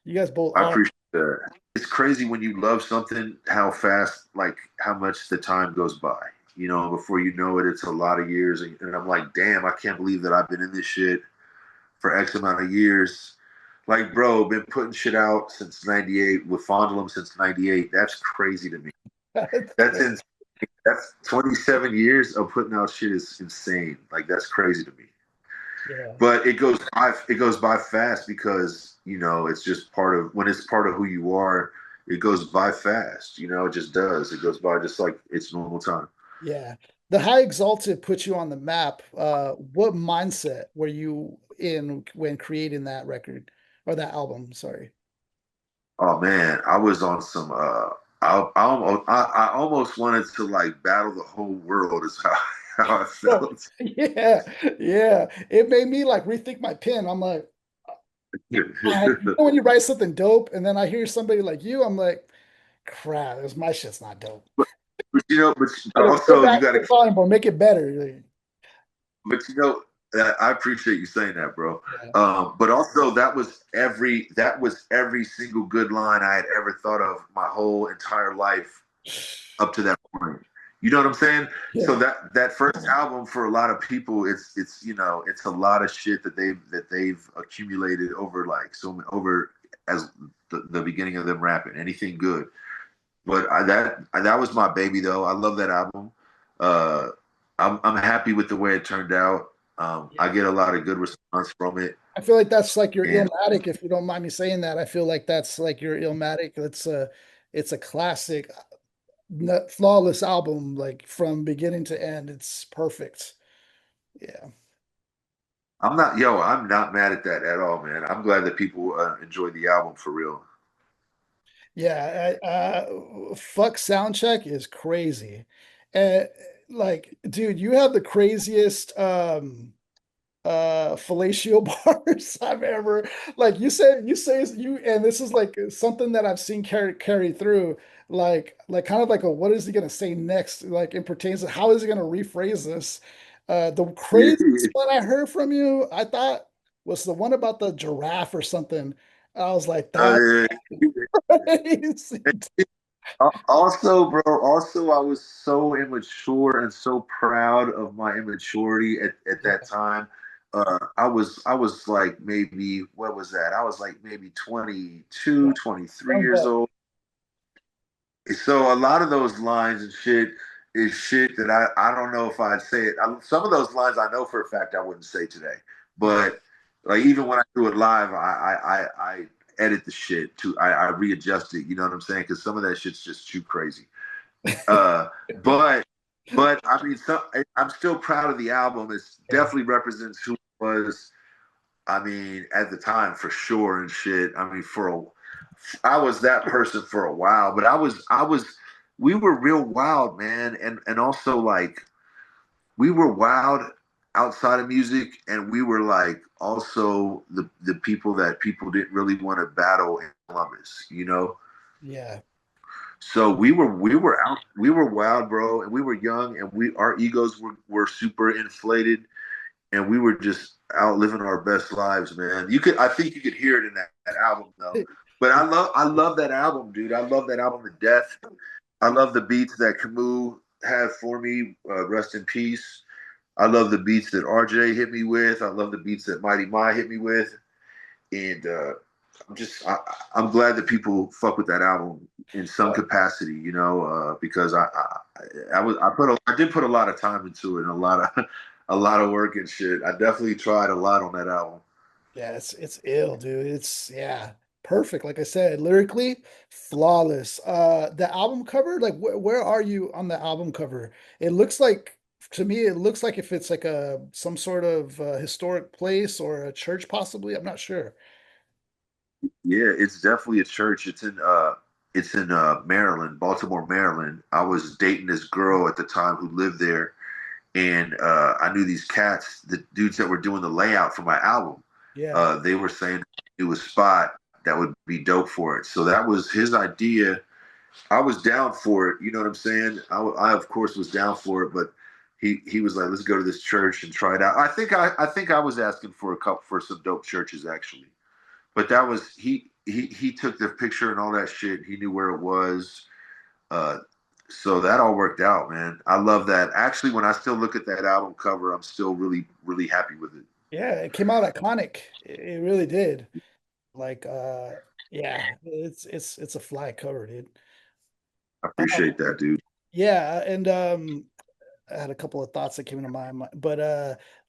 You guys both
I
are.
appreciate that. It's crazy when you love something, how fast, like how much the time goes by. You know, before you know it, it's a lot of years, and I'm like, damn, I can't believe that I've been in this shit for X amount of years. Like, bro, been putting shit out since '98 with Fondle 'em since '98. That's crazy to me. That's in, that's 27 years of putting out shit is insane. Like, that's crazy to me.
Yeah.
But it goes by fast because it's just part of when it's part of who you are. It goes by fast. It just does. It goes by just like it's normal time.
Yeah. The High Exalted put you on the map. What mindset were you in when creating that record or that album? Sorry.
Oh man, I was on some. I almost wanted to like battle the whole world. Is how I
Oh,
felt.
yeah, yeah. It made me like rethink my pen. I'm like, when you write something dope, and then I hear somebody like you, I'm like, crap, this my shit's not dope.
but
Put it
also you
back
got
to
to
the volume or make it better.
But I appreciate you saying that, bro.
Yeah.
But also that was every single good line I had ever thought of my whole entire life up to that point. You know what I'm saying? So
Yeah.
that first album for a lot of people, it's a lot of shit that they've accumulated over like over as the beginning of them rapping. Anything good, but that was my baby though. I love that album. Uh, I'm happy with the way it turned out. I
Yeah.
get a lot of good response from it,
I feel like that's like your
and
Illmatic, if you don't mind me saying that. I feel like that's like your Illmatic. It's a classic, flawless album, like from beginning to end. It's perfect. Yeah.
I'm not mad at that at all, man. I'm glad that people enjoy the album for real.
Yeah, fuck Soundcheck is crazy. Uh, like, dude, you have the craziest fellatio bars I've ever, like, you say you, and this is like something that I've seen carry through, like kind of like a, what is he gonna say next, like it pertains to how is he gonna rephrase this. The craziest one I heard from you, I thought, was the one about the giraffe or something. I was like, that's
Uh,
crazy.
Also, bro, also I was so immature and so proud of my immaturity at
Yeah,
that time. I was like maybe what was that? I was like maybe
yeah,
22, 23
young
years
buck.
old. So a lot of those lines and shit is shit that I don't know if I'd say it. Some of those lines I know for a fact I wouldn't say today.
Yeah.
But like even when I do it live, I edit the shit to I readjust it. You know what I'm saying? Because some of that shit's just too crazy. Uh, but I mean, I'm still proud of the album. It
Yeah.
definitely represents who it was. I mean, at the time for sure and shit. I mean, I was that person for a while, but we were real wild, man, and also like we were wild outside of music, and we were like also the people that people didn't really want to battle in Columbus, you know.
Yeah.
So we were wild, bro, and we were young, and our egos were super inflated, and we were just out living our best lives, man. I think you could hear it in that album though. But I love that album, dude. I love that album to death. I love the beats that Camu had for me. Rest in peace. I love the beats that RJ hit me with. I love the beats that Mighty Mai hit me with, and I'm glad that people fuck with that album in some capacity, because I did put a lot of time into it and a lot of a lot of work and shit. I definitely tried a lot on that album.
Yeah, it's ill, dude. It's, yeah, perfect. Like I said, lyrically, flawless. The album cover, like where are you on the album cover? It looks like, to me, it looks like if it's like a some sort of historic place or a church, possibly. I'm not sure.
Yeah, it's definitely a church. It's in Maryland, Baltimore, Maryland. I was dating this girl at the time who lived there, and I knew these cats, the dudes that were doing the layout for my album.
Yeah.
They were saying it was spot that would be dope for it. So that was his idea. I was down for it. You know what I'm saying? I of course was down for it, but he was like, let's go to this church and try it out. I think I was asking for a couple for some dope churches actually, but that was he took the picture and all that shit. He knew where it was. Uh, so that all worked out, man. I love that. Actually, when I still look at that album cover, I'm still really, really happy with it.
Yeah, it came out iconic. It really did. Like, yeah, it's a fly cover, dude.
I
Uh,
appreciate that, dude.
yeah, and I had a couple of thoughts that came into my mind, but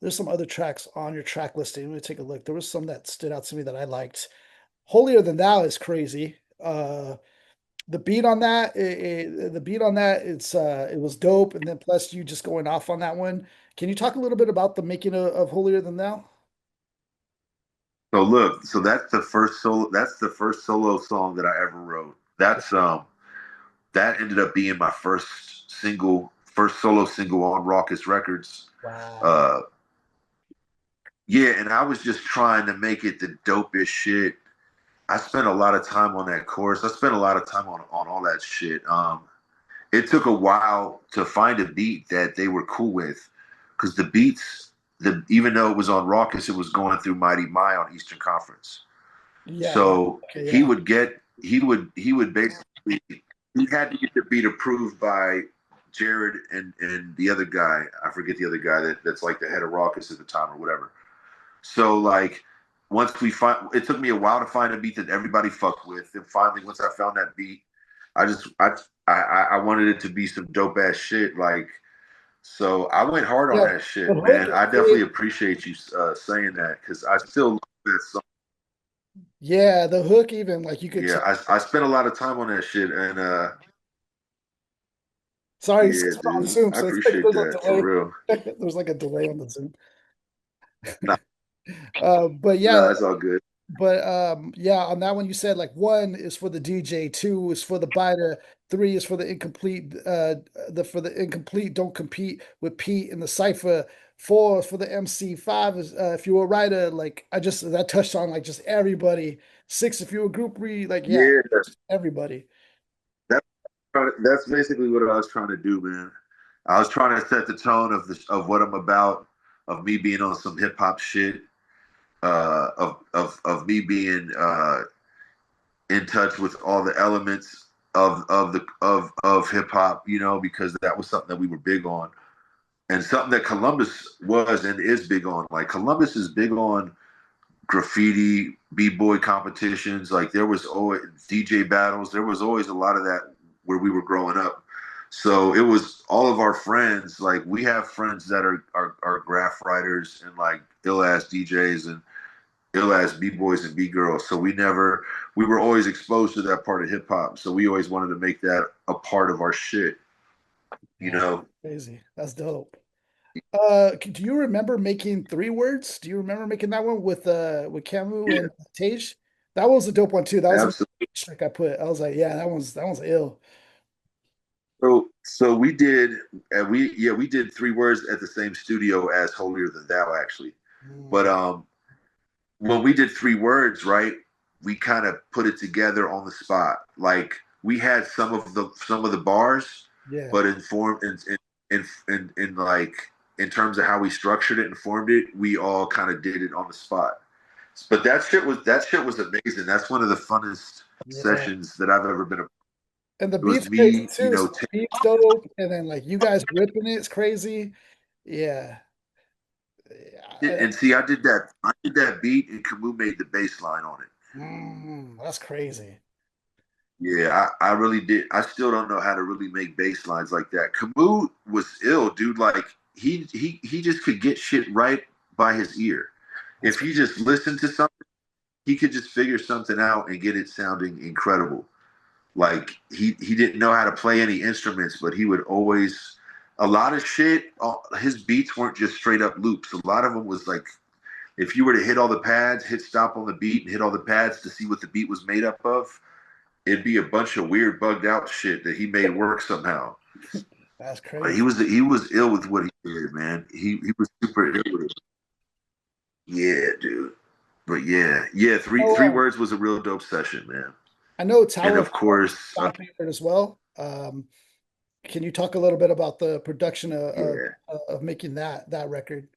there's some other tracks on your track listing. Let me take a look. There was some that stood out to me that I liked. Holier Than Thou is crazy. The beat on that, the beat on that, it was dope, and then plus you just going off on that one. Can you talk a little bit about the making of Holier Than Thou?
So look, so that's the first solo. That's the first solo song that I ever wrote. That ended up being my first solo single on Raucous Records.
Wow.
Uh, yeah, and I was just trying to make it the dopest shit. I spent a lot of time on that chorus. I spent a lot of time on all that shit. It took a while to find a beat that they were cool with, because the beats even though it was on Raucous, it was going through Mighty My on Eastern Conference.
Yeah.
So
Okay.
he
Yeah.
would get he would basically he had to get the beat approved by Jared and the other guy. I forget the other guy that's like the head of Raucous at the time or whatever. So like once we find, it took me a while to find a beat that everybody fucked with, and finally once I found that beat, I just I wanted it to be some dope ass shit. Like, so I went hard on
Yeah.
that
The
shit,
hook
man.
is
I definitely
really,
appreciate you saying that because I still love that song.
yeah, the hook even like you could
Yeah,
tell.
I spent a lot of time on that shit, and
Sorry,
yeah,
since we're on
dude,
Zoom,
I
so it's like
appreciate
there's a
that for
delay.
real.
There's like a delay on the Zoom.
Nah,
But yeah,
nah, it's all good.
yeah, on that one you said like one is for the DJ, two is for the biter, three is for the incomplete, the for the incomplete don't compete with Pete in the cipher, four is for the MC, five is if you're a writer, like I just that touched on like just everybody, six if you're a group read, like yeah,
Yeah,
everybody.
that's that's basically what I was trying to do, man. I was trying to set the tone of of what I'm about, of me being on some hip hop shit, of me being in touch with all the elements of hip hop, you know, because that was something that we were big on, and something that Columbus was and is big on. Like Columbus is big on graffiti, b-boy competitions. Like there was always DJ battles. There was always a lot of that where we were growing up. So it was all of our friends. Like we have friends that are graph writers and like ill ass DJs and ill ass b-boys and b-girls. So we were always exposed to that part of hip hop. So we always wanted to make that a part of our shit, you
Yeah,
know?
crazy. That's dope. Do you remember making three words? Do you remember making that one with Camu
Yeah,
and Tage? That was a dope one too. That was a
absolutely.
trick I put. I was like, yeah, that one's ill.
So we did, and we did three words at the same studio as Holier Than Thou actually. But
Mm,
when we did three words, right, we kind of put it together on the spot. Like we had some of the bars,
yeah,
but in form in like in terms of how we structured it and formed it, we all kind of did it on the spot. But that shit was amazing. That's one of the funnest
yeah.
sessions that I've ever been a.
And the
It was
beat's crazy
me, you
too. So
know,
the beat's dope, and then like you guys ripping it's crazy. Yeah, yeah.
and see, I did that. I did that beat, and Camus made the bass line on it.
That's crazy.
Yeah, I really did. I still don't know how to really make bass lines like that. Camus was ill, dude. Like he just could get shit right by his ear.
That's
If he just listened to something, he could just figure something out and get it sounding incredible. Like he didn't know how to play any instruments, but he would always a lot of shit. His beats weren't just straight up loops. A lot of them was like if you were to hit all the pads, hit stop on the beat, and hit all the pads to see what the beat was made up of, it'd be a bunch of weird bugged out shit that he made work somehow.
that's
But
crazy.
he was ill with what he did, man. He was super ill with it. Yeah, dude. But yeah. Three
Oh,
words was a real dope session, man.
I know
And
Tower of
of course,
Song favorite as well. Can you talk a little bit about the production
yeah,
of making that record?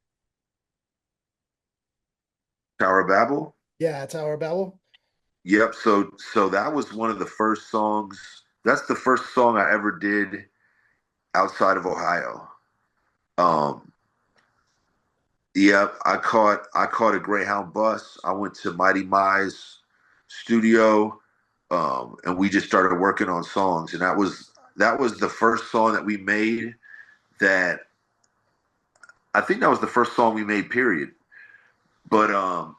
Tower of Babel.
Yeah, Tower of Babel.
Yep. So that was one of the first songs. That's the first song I ever did outside of Ohio. Um, Yep, I caught a Greyhound bus. I went to Mighty Mi's studio, and we just started working on songs. And that was the first song that we made. That I think that was the first song we made. Period. But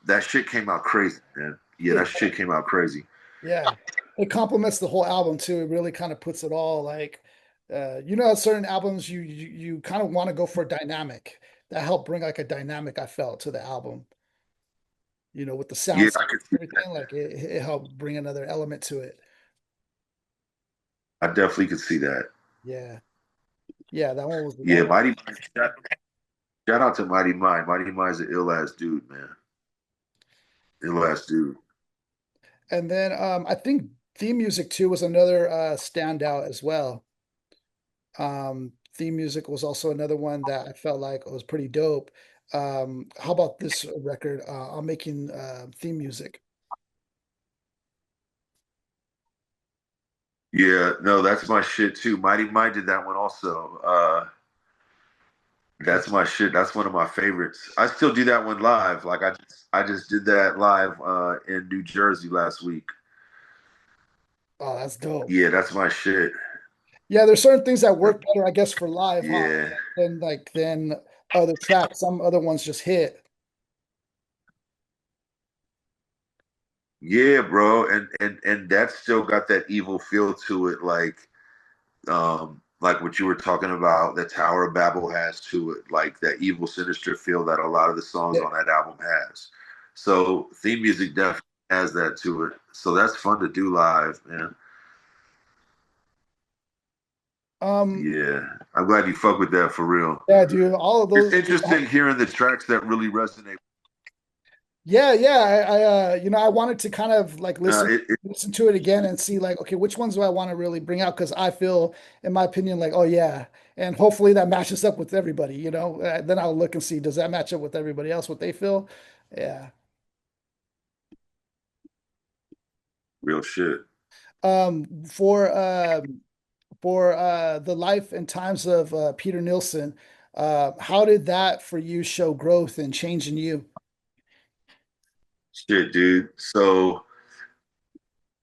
that shit came out crazy, man. Yeah,
Yeah,
that shit came out crazy.
yeah. It complements the whole album too. It really kind of puts it all like, certain albums you kind of want to go for dynamic. That helped bring like a dynamic I felt to the album. With the
Yeah,
sounds
I could
and
see that.
everything, like it helped bring another element to it.
I definitely could see that.
Yeah, yeah. That one was
Yeah, Mighty Mi. Shout out to Mighty Mi. Mighty Mi is an ill ass dude, man. Ill ass dude.
And then I think theme music too was another standout as well. Theme music was also another one that I felt like was pretty dope. How about this record? I'm making theme music.
Yeah, no, that's my shit too. Mighty Might did that one also. That's my shit. That's one of my favorites. I still do that one live. Like I just did that live in New Jersey last week.
Oh, that's dope.
Yeah, that's my shit.
Yeah, there's certain things that work better, I guess, for live, huh?
Yeah.
Than other tracks. Some other ones just hit.
Yeah, bro. And that's still got that evil feel to it, like what you were talking about that Tower of Babel has to it, like that evil sinister feel that a lot of the songs
Yeah.
on that album has. So theme music definitely has that to it. So that's fun to do live, man.
Um,
Yeah. I'm glad you fuck with that for real.
yeah, dude, all of
It's
those.
interesting hearing the tracks that really resonate.
Yeah, yeah. I wanted to kind of like
Uh, it, it,
listen to it again and see like, okay, which ones do I want to really bring out? Because I feel, in my opinion, like, oh yeah, and hopefully that matches up with everybody. Then I'll look and see, does that match up with everybody else what they feel? Yeah.
real shit.
Um, for um, for the life and times of Peter Nilsson, how did that for you show growth and change in you?
Shit, dude. So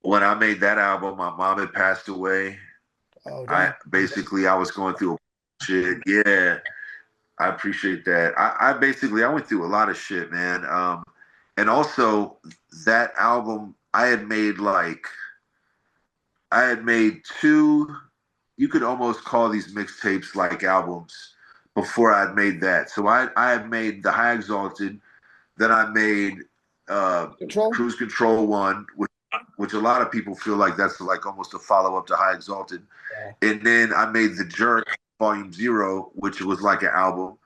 when I made that album, my mom had passed away.
Oh,
I
damn.
basically I was going through a shit. Yeah, I appreciate that. I basically I went through a lot of shit, man. And also that album I had made two. You could almost call these mixtapes like albums before I'd made that. So I had made the High Exhaulted, then I made uh,
Control?
Cruise Control One, which a lot of people feel like that's like almost a follow up to High Exalted.
Yeah.
And then I made The Jerk Volume Zero, which was like an album.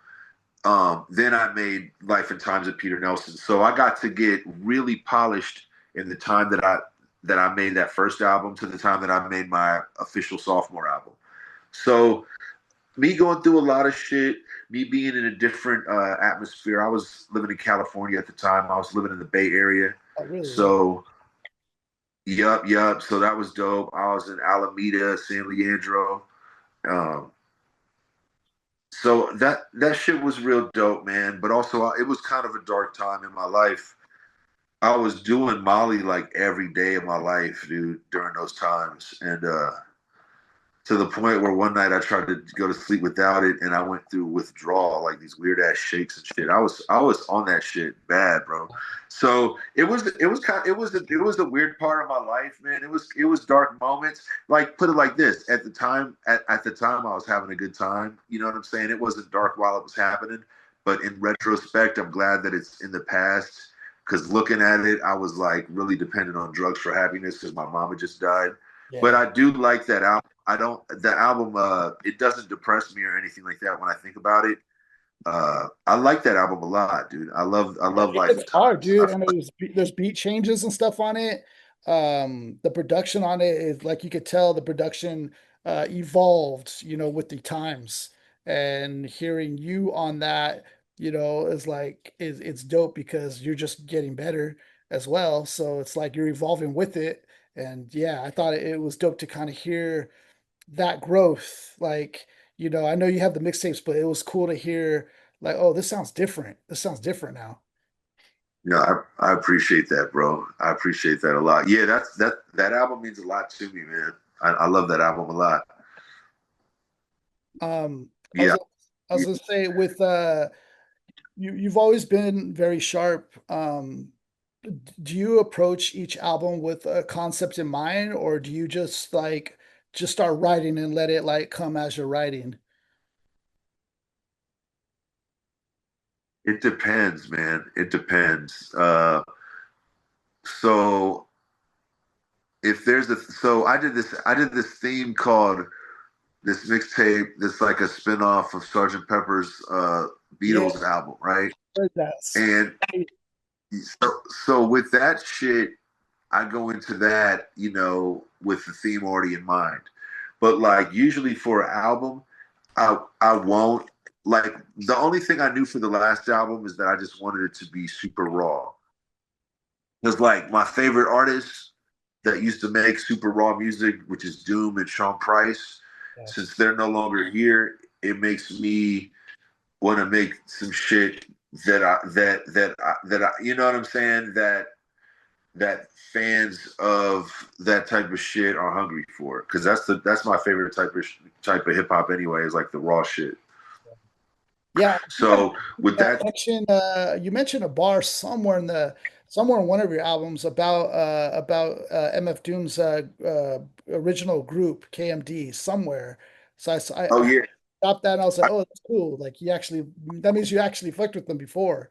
Then I made Life and Times of Peter Nelson. So I got to get really polished in the time that I made that first album to the time that I made my official sophomore album. So me going through a lot of shit, me being in a different atmosphere. I was living in California at the time. I was living in the Bay Area.
Oh, really? Yeah.
So yup. So that was dope. I was in Alameda, San Leandro. Um, so that shit was real dope, man. But also, it was kind of a dark time in my life. I was doing Molly like every day of my life, dude, during those times, and to the point where one night I tried to go to sleep without it, and I went through withdrawal, like these weird ass shakes and shit. I was on that shit bad, bro. So it was a weird part of my life, man. It was dark moments. Like put it like this: at the time I was having a good time. You know what I'm saying? It wasn't dark while it was happening, but in retrospect, I'm glad that it's in the past. Because looking at it, I was like really dependent on drugs for happiness because my mama just died. But
Yeah.
I do like that album. I don't the album it doesn't depress me or anything like that when I think about it. I like that album a lot, dude. I love Life
It's
and
hard,
Times.
dude, and there's beat changes and stuff on it. The production on it is like you could tell the production evolved, with the times. And hearing you on that, is like it's dope because you're just getting better as well. So it's like you're evolving with it. And yeah, I thought it was dope to kind of hear that growth. Like, I know you have the mixtapes, but it was cool to hear like, oh, this sounds different. This sounds different now.
I appreciate that, bro. I appreciate that a lot. Yeah, that album means a lot to me, man. I love that album a lot.
I was
Yeah.
I was gonna say with you've always been very sharp. Do you approach each album with a concept in mind, or do you just start writing and let it like come as you're writing?
It depends, man. It depends. So if there's a so I did this theme called this mixtape that's like a spin-off of Sergeant Pepper's
Yeah,
Beatles album, right?
that's
And so with that shit, I go into that, with the theme already in mind. But like usually for an album, I won't. like the only thing I knew for the last album is that I just wanted it to be super raw. Because like my favorite artists that used to make super raw music, which is Doom and Sean Price,
Yeah.
since they're no longer here, it makes me want to make some shit that I, you know what I'm saying, that fans of that type of shit are hungry for, because that's my favorite type of hip hop anyway, is like the raw shit.
Yeah, I think
So with that,
you mentioned a bar somewhere in one of your albums about MF Doom's original group KMD somewhere. So
oh
I
yeah,
stopped that and I was like, oh, that's cool. Like you actually that means you actually fucked with them before.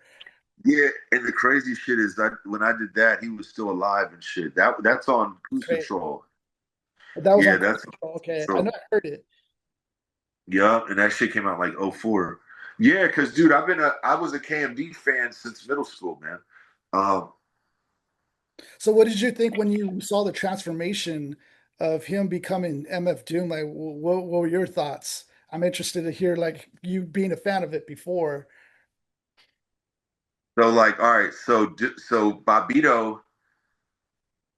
yeah, and the crazy shit is that when I did that, he was still alive and shit. That's on Cruise
Great.
Control.
That was
Yeah,
on
that's on
Control.
Cruise
Okay, I know
Control.
I heard it.
Yeah, and that shit came out like '04. Yeah, because dude, I was a KMD fan since middle school, man. Um,
So what did you think when you saw the transformation of him becoming MF Doom? Like what were your thoughts? I'm interested to hear like you being a fan of it before.
so like, all right, so Bobito.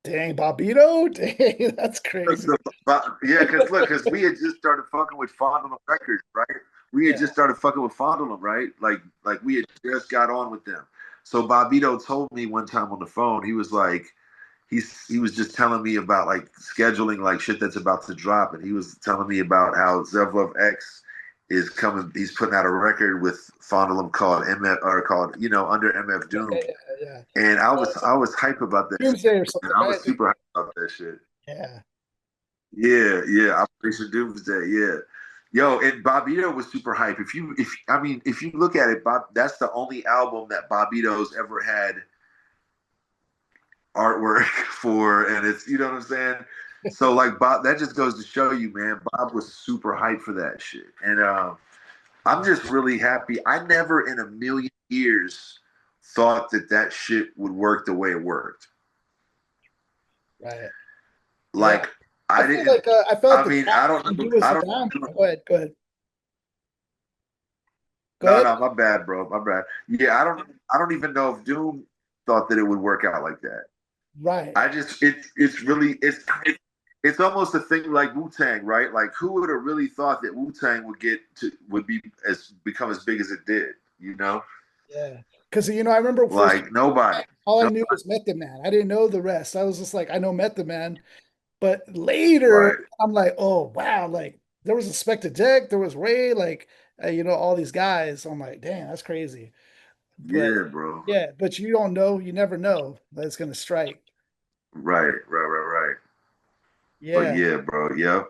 Dang, Bobito? Dang, that's crazy.
So, yeah, because look, because we had just started fucking with Fondle Records, right? We had
Yeah.
just started fucking with Fondle, right? Like we had just got on with them. So Bobito told me one time on the phone, he was like, he was just telling me about like scheduling like shit that's about to drop, and he was telling me about how Zevlov X is coming. He's putting out a record with Fondle called MF, or called, under MF
Yeah,
Doom,
yeah, yeah.
and I was hype about that shit.
Doomsday or
And
something,
I
right?
was super hype about that shit.
Yeah.
Yeah, yeah, Operation Doomsday. Yeah, yo, and Bobito was super hype. If you look at it, that's the only album that Bobito's ever had artwork for, and it's, you know what I'm saying. So like Bob, that just goes to show you, man. Bob was super hyped for that shit, and I'm just really happy. I never in a million years thought that shit would work the way it worked.
Right. Yeah.
Like
I
I
feel
didn't.
like I felt
I
the
mean,
track when he was
I don't.
down. Go ahead. Go ahead. Go
No,
ahead.
no, my bad, bro. My bad. Yeah, I don't even know if Doom thought that it would work out like that.
Right.
I just it's really it's almost a thing like Wu Tang, right? Like who would have really thought that Wu Tang would become as big as it did, you know?
Yeah. Because I remember first
Like nobody.
all I
No,
knew was Method Man. I didn't know the rest. I was just like, I know Method Man. But later,
right.
I'm like, oh wow, like there was Inspector Deck, there was Ray, like all these guys. I'm like, damn, that's crazy. But
Yeah, bro.
yeah, but you don't know, you never know that it's gonna strike.
Right, right, right, right. But
Yeah,
yeah, bro. Yeah.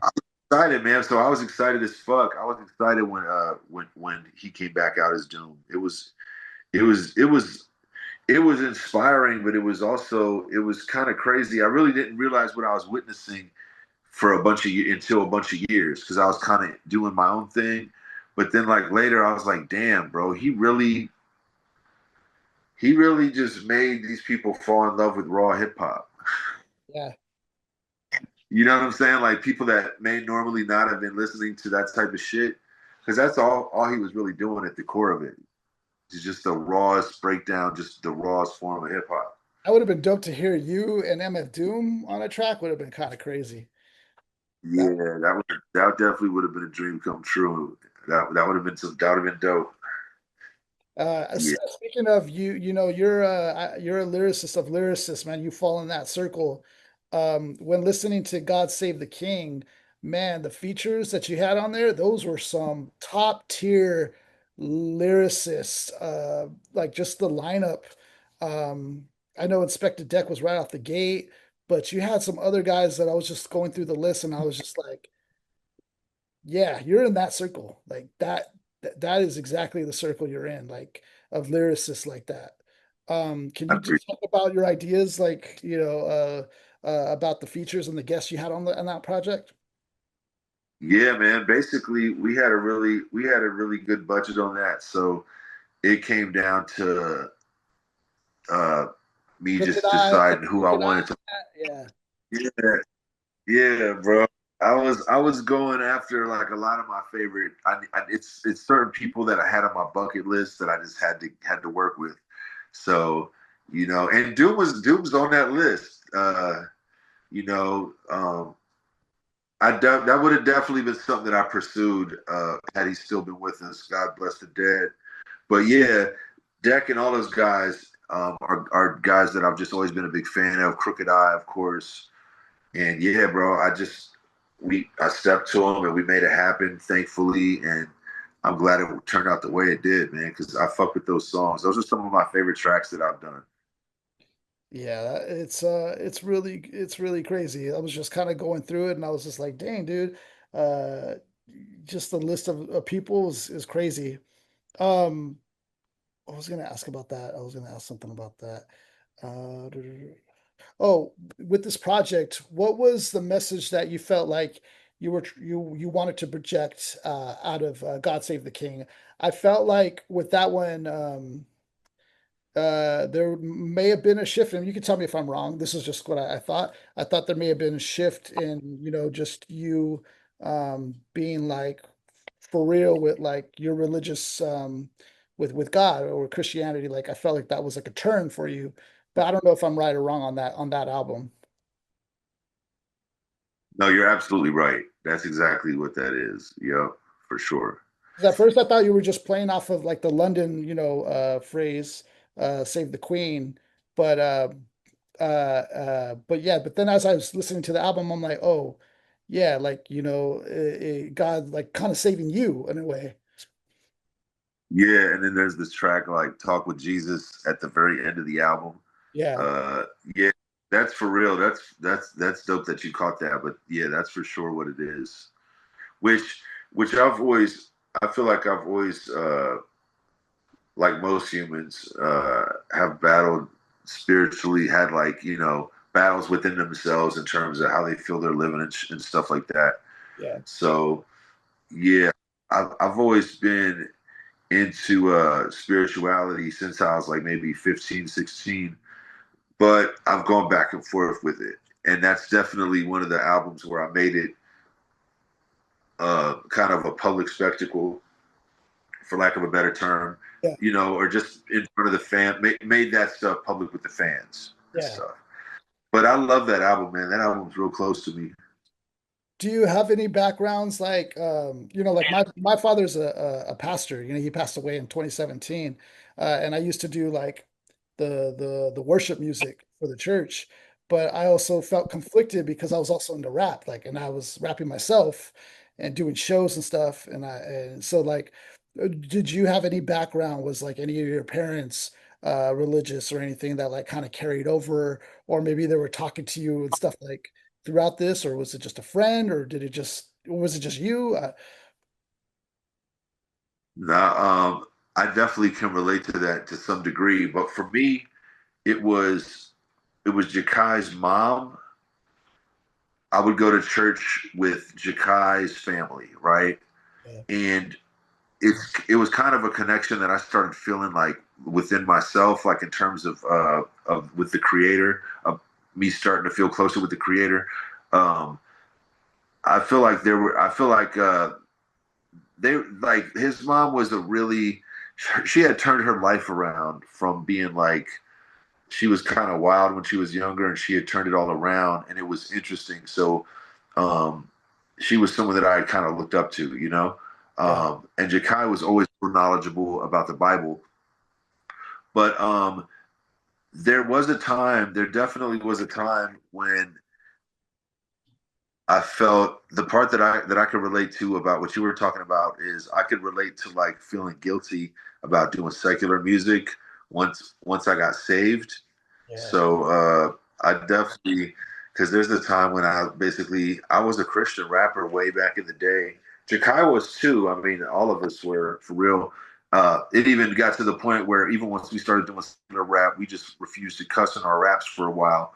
I was excited, man. So I was excited as fuck. I was excited when he came back out as Doom. It was it was it was inspiring, but it was kind of crazy. I really didn't realize what I was witnessing for until a bunch of years, because I was kind of doing my own thing. But then like later, I was like, damn, bro, he really just made these people fall in love with raw hip hop.
yeah.
You know what I'm saying? Like people that may normally not have been listening to that type of shit, because that's all he was really doing at the core of it. It's just the rawest breakdown, just the rawest form of hip hop.
That would have been dope to hear you and MF Doom on a track, would have been kind of crazy. That
Yeah, that definitely would have been a dream come true. That would have been that would have been dope. Yeah,
Speaking of you, you're a lyricist of lyricists, man. You fall in that circle. When listening to God Save the King, man, the features that you had on there, those were some top tier lyricists. Like just the lineup. I know Inspector Deck was right off the gate, but you had some other guys that I was just going through the list, and I was just like, yeah, you're in that circle. Like that is exactly the circle you're in, like of lyricists like that. Can
I
you
agree.
just talk about your ideas, like, about the features and the guests you had on that project?
Yeah, man. Basically, we had a really good budget on that, so it came down to uh, me
Crooked
just
Eye,
deciding who I
Crooked Eye,
wanted to.
yeah,
Yeah, yeah, bro. I was going after like a lot of my favorite. It's certain people that I had on my bucket list that I just had to work with. So and Doom's on that list. You know, that would have definitely been something that I pursued had he still been with us. God bless the dead. But yeah, Deck and all those guys are guys that I've just always been a big fan of. Crooked Eye, of course. And yeah, bro, I stepped to him and we made it happen, thankfully. And I'm glad it turned out the way it did, man, because I fuck with those songs. Those are some of my favorite tracks that I've done.
Yeah, it's really crazy. I was just kind of going through it and I was just like, dang, dude, uh just the list of people is crazy. Um I was gonna ask about that. I was gonna ask something about that. Uh oh, with this project, what was the message that you felt like you wanted to project out of God Save the King? I felt like with that one, there may have been a shift, and you can tell me if I'm wrong. This is just what I thought. I thought there may have been a shift in, just you being like for real with like your religious with God or Christianity. Like I felt like that was like a turn for you, but I don't know if I'm right or wrong on that album.
No, you're absolutely right. That's exactly what that is. Yep, for sure.
'Cause at first I thought you were just playing off of like the London, phrase, "Save the Queen," but but yeah, but then as I was listening to the album, I'm like, oh, yeah, like God, like kind of saving you in a way.
Yeah, and then there's this track like Talk with Jesus at the very end of the album.
Yeah,
Uh yeah, that's for real. That's dope that you caught that. But yeah, that's for sure what it is. Which which I feel like I've always like most humans have battled spiritually, had like, battles within themselves in terms of how they feel they're living and stuff like that.
yeah,
So yeah, I've always been into spirituality since I was like maybe 15, 16, but I've gone back and forth with it. And that's definitely one of the albums where I made it kind of a public spectacle, for lack of a better term,
yeah,
or just in front of the made that stuff public with the fans and
yeah.
stuff. But I love that album, man. That album's real close to me.
Do you have any backgrounds like like my father's a pastor, he passed away in 2017. And I used to do like the worship music for the church, but I also felt conflicted because I was also into rap, like, and I was rapping myself and doing shows and stuff. And so like, did you have any background? Was like any of your parents religious or anything that like kind of carried over, or maybe they were talking to you and stuff like throughout this, or was it just a friend, or was it just you?
Now, I definitely can relate to that to some degree, but for me, it was it was Jakai's mom. I would go to church with Jakai's family, right?
Yeah,
And it was kind of a connection that I started feeling like within myself, like in terms of with the creator, of me starting to feel closer with the creator. Um, I feel like they like his mom was a really she had turned her life around from being like she was kind of wild when she was younger and she had turned it all around and it was interesting. So um, she was someone that I kind of looked up to,
yeah,
and Jakai was always more knowledgeable about the Bible. But there definitely was a time when I felt the part that I could relate to about what you were talking about is I could relate to like feeling guilty about doing secular music once I got saved.
yeah,
So I definitely because there's a time when I was a Christian rapper way back in the day. Jakai was too. I mean, all of us were for real. It even got to the point where even once we started doing secular rap, we just refused to cuss in our raps for a while.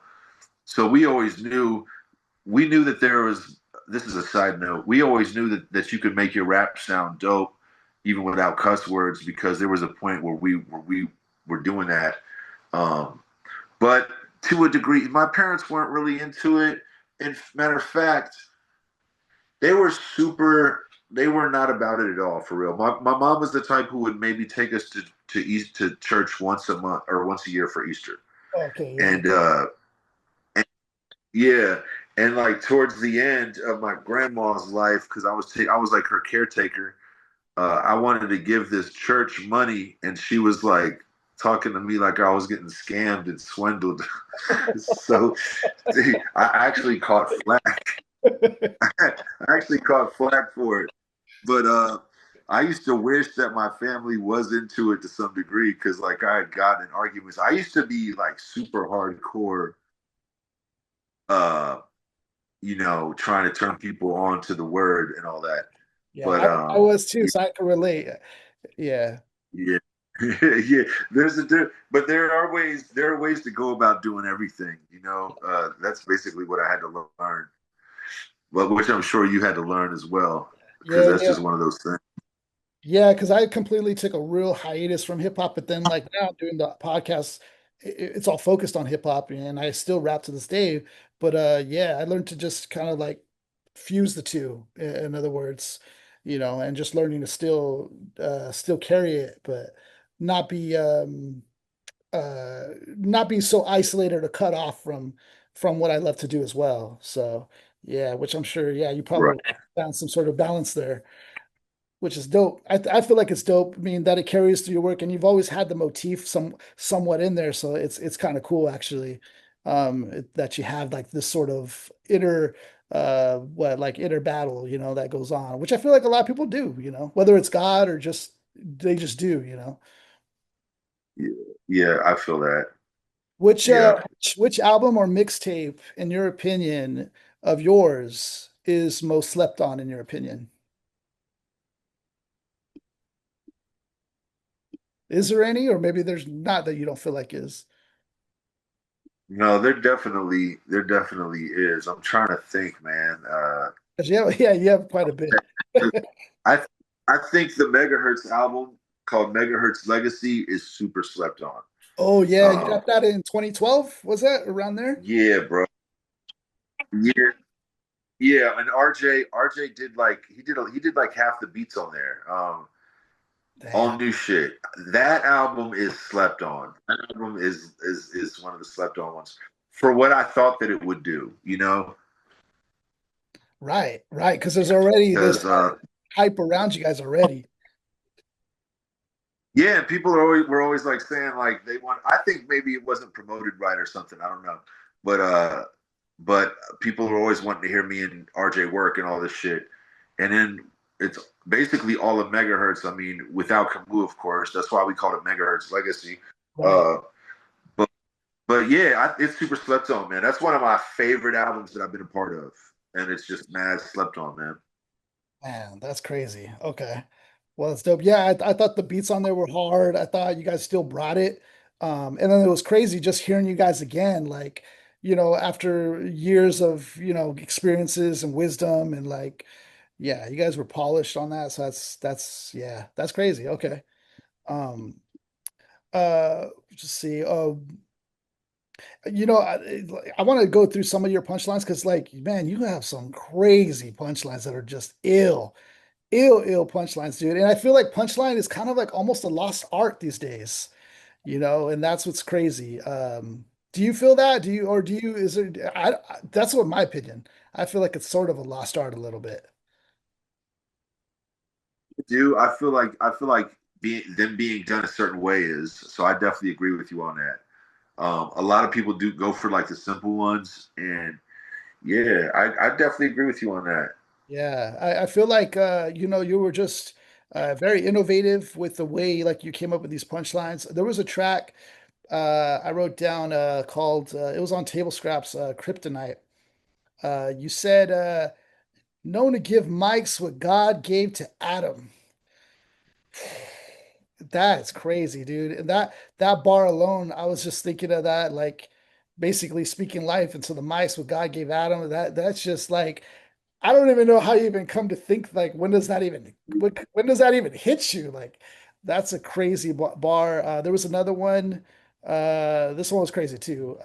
So we knew that there was this is a side note. We always knew that you could make your rap sound dope even without cuss words because there was a point where we were doing that. Um, but to a degree, my parents weren't really into it. And matter of fact, they were super. They were not about it at all, for real. My mom was the type who would maybe take us to church once a month or once a year for Easter,
Okay, yeah.
and yeah, and like towards the end of my grandma's life, because I was like her caretaker. I wanted to give this church money, and she was like talking to me like I was getting scammed and swindled. So I actually caught flack. I actually caught flack for it. But I used to wish that my family was into it to some degree because, like, I had gotten in arguments. I used to be like super hardcore, uh, trying to turn people on to the word and all that.
Yeah,
But
I was too, so I can relate. Yeah.
yeah, yeah. But there are ways to go about doing everything. That's basically what I had to learn. But which I'm sure you had to learn as well, because
Yeah,
that's
yeah.
just one of those things.
Yeah, because I completely took a real hiatus from hip hop, but then like now doing the podcast, it's all focused on hip hop, and I still rap to this day. But yeah, I learned to just kind of like fuse the two, in other words, and just learning to still carry it, but not be not be so isolated or cut off from what I love to do as well. So yeah, which I'm sure, yeah, you
Right.
probably found some sort of balance there, which is dope. I feel like it's dope. I mean, that it carries through your work, and you've always had the motif somewhat in there, so it's kind of cool actually. That you have like this sort of inner like inner battle, that goes on, which I feel like a lot of people do, whether it's God or just they just do.
Yeah, yeah, I feel that.
Which
Yeah.
which album or mixtape, in your opinion, of yours is most slept on in your opinion? Is there any, or maybe there's not that you don't feel like is?
No, there definitely is. I'm trying to think, man.
'Cause yeah, you have quite a bit.
I I think the Megahertz album called Megahertz Legacy is super slept on.
Oh yeah, you
Um,
got that in 2012, was that around there?
yeah, bro. Yeah, yeah. And RJ did like half the beats on there. All
Damn.
new shit. That album is slept on. That album is one of the slept on ones for what I thought that it would do.
Right, right. Because there's already this
Because
hype around you guys already.
yeah, people were always like saying like they want. I think maybe it wasn't promoted right or something. I don't know, but people are always wanting to hear me and RJ work and all this shit, and then it's basically all of Megahertz. I mean, without Camu, of course. That's why we call it Megahertz Legacy.
Right.
Uh, but but yeah, it's super slept on, man. That's one of my favorite albums that I've been a part of, and it's just mad slept on, man.
Man, that's crazy. Okay. Well, it's dope. Yeah, I thought the beats on there were hard. I thought you guys still brought it. And then it was crazy just hearing you guys again, like, after years of, experiences and wisdom and like, yeah, you guys were polished on that. So yeah, that's crazy. Okay. Um, just see. I want to go through some of your punchlines because, like, man, you have some crazy punchlines that are just ill punchlines, dude. And I feel like punchline is kind of like almost a lost art these days, and that's what's crazy. Do you feel that? Is there, that's what my opinion. I feel like it's sort of a lost art a little bit.
Do I feel like being done a certain way is so. I definitely agree with you on that. A lot of people do go for like the simple ones, and yeah, I definitely agree with you on that.
Yeah, I feel like you were just very innovative with the way like you came up with these punchlines. There was a track I wrote down called it was on Table Scraps, Kryptonite. You said known to give mics what God gave to Adam. That's crazy, dude. And that bar alone, I was just thinking of that, like basically speaking life into the mice what God gave Adam. That's just like I don't even know how you even come to think like when does that even hit you? Like that's a crazy bar. There was another one. This one was crazy too.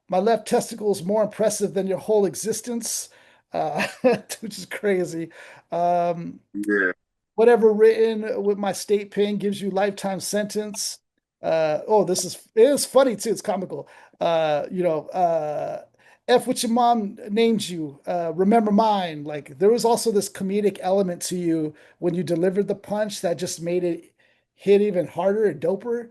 My left testicle is more impressive than your whole existence. which is crazy. Um,
Yeah,
whatever written with my state pen gives you lifetime sentence. Oh, it is funny too. It's comical. F what your mom named you. Remember mine. Like there was also this comedic element to you when you delivered the punch that just made it hit even harder and doper.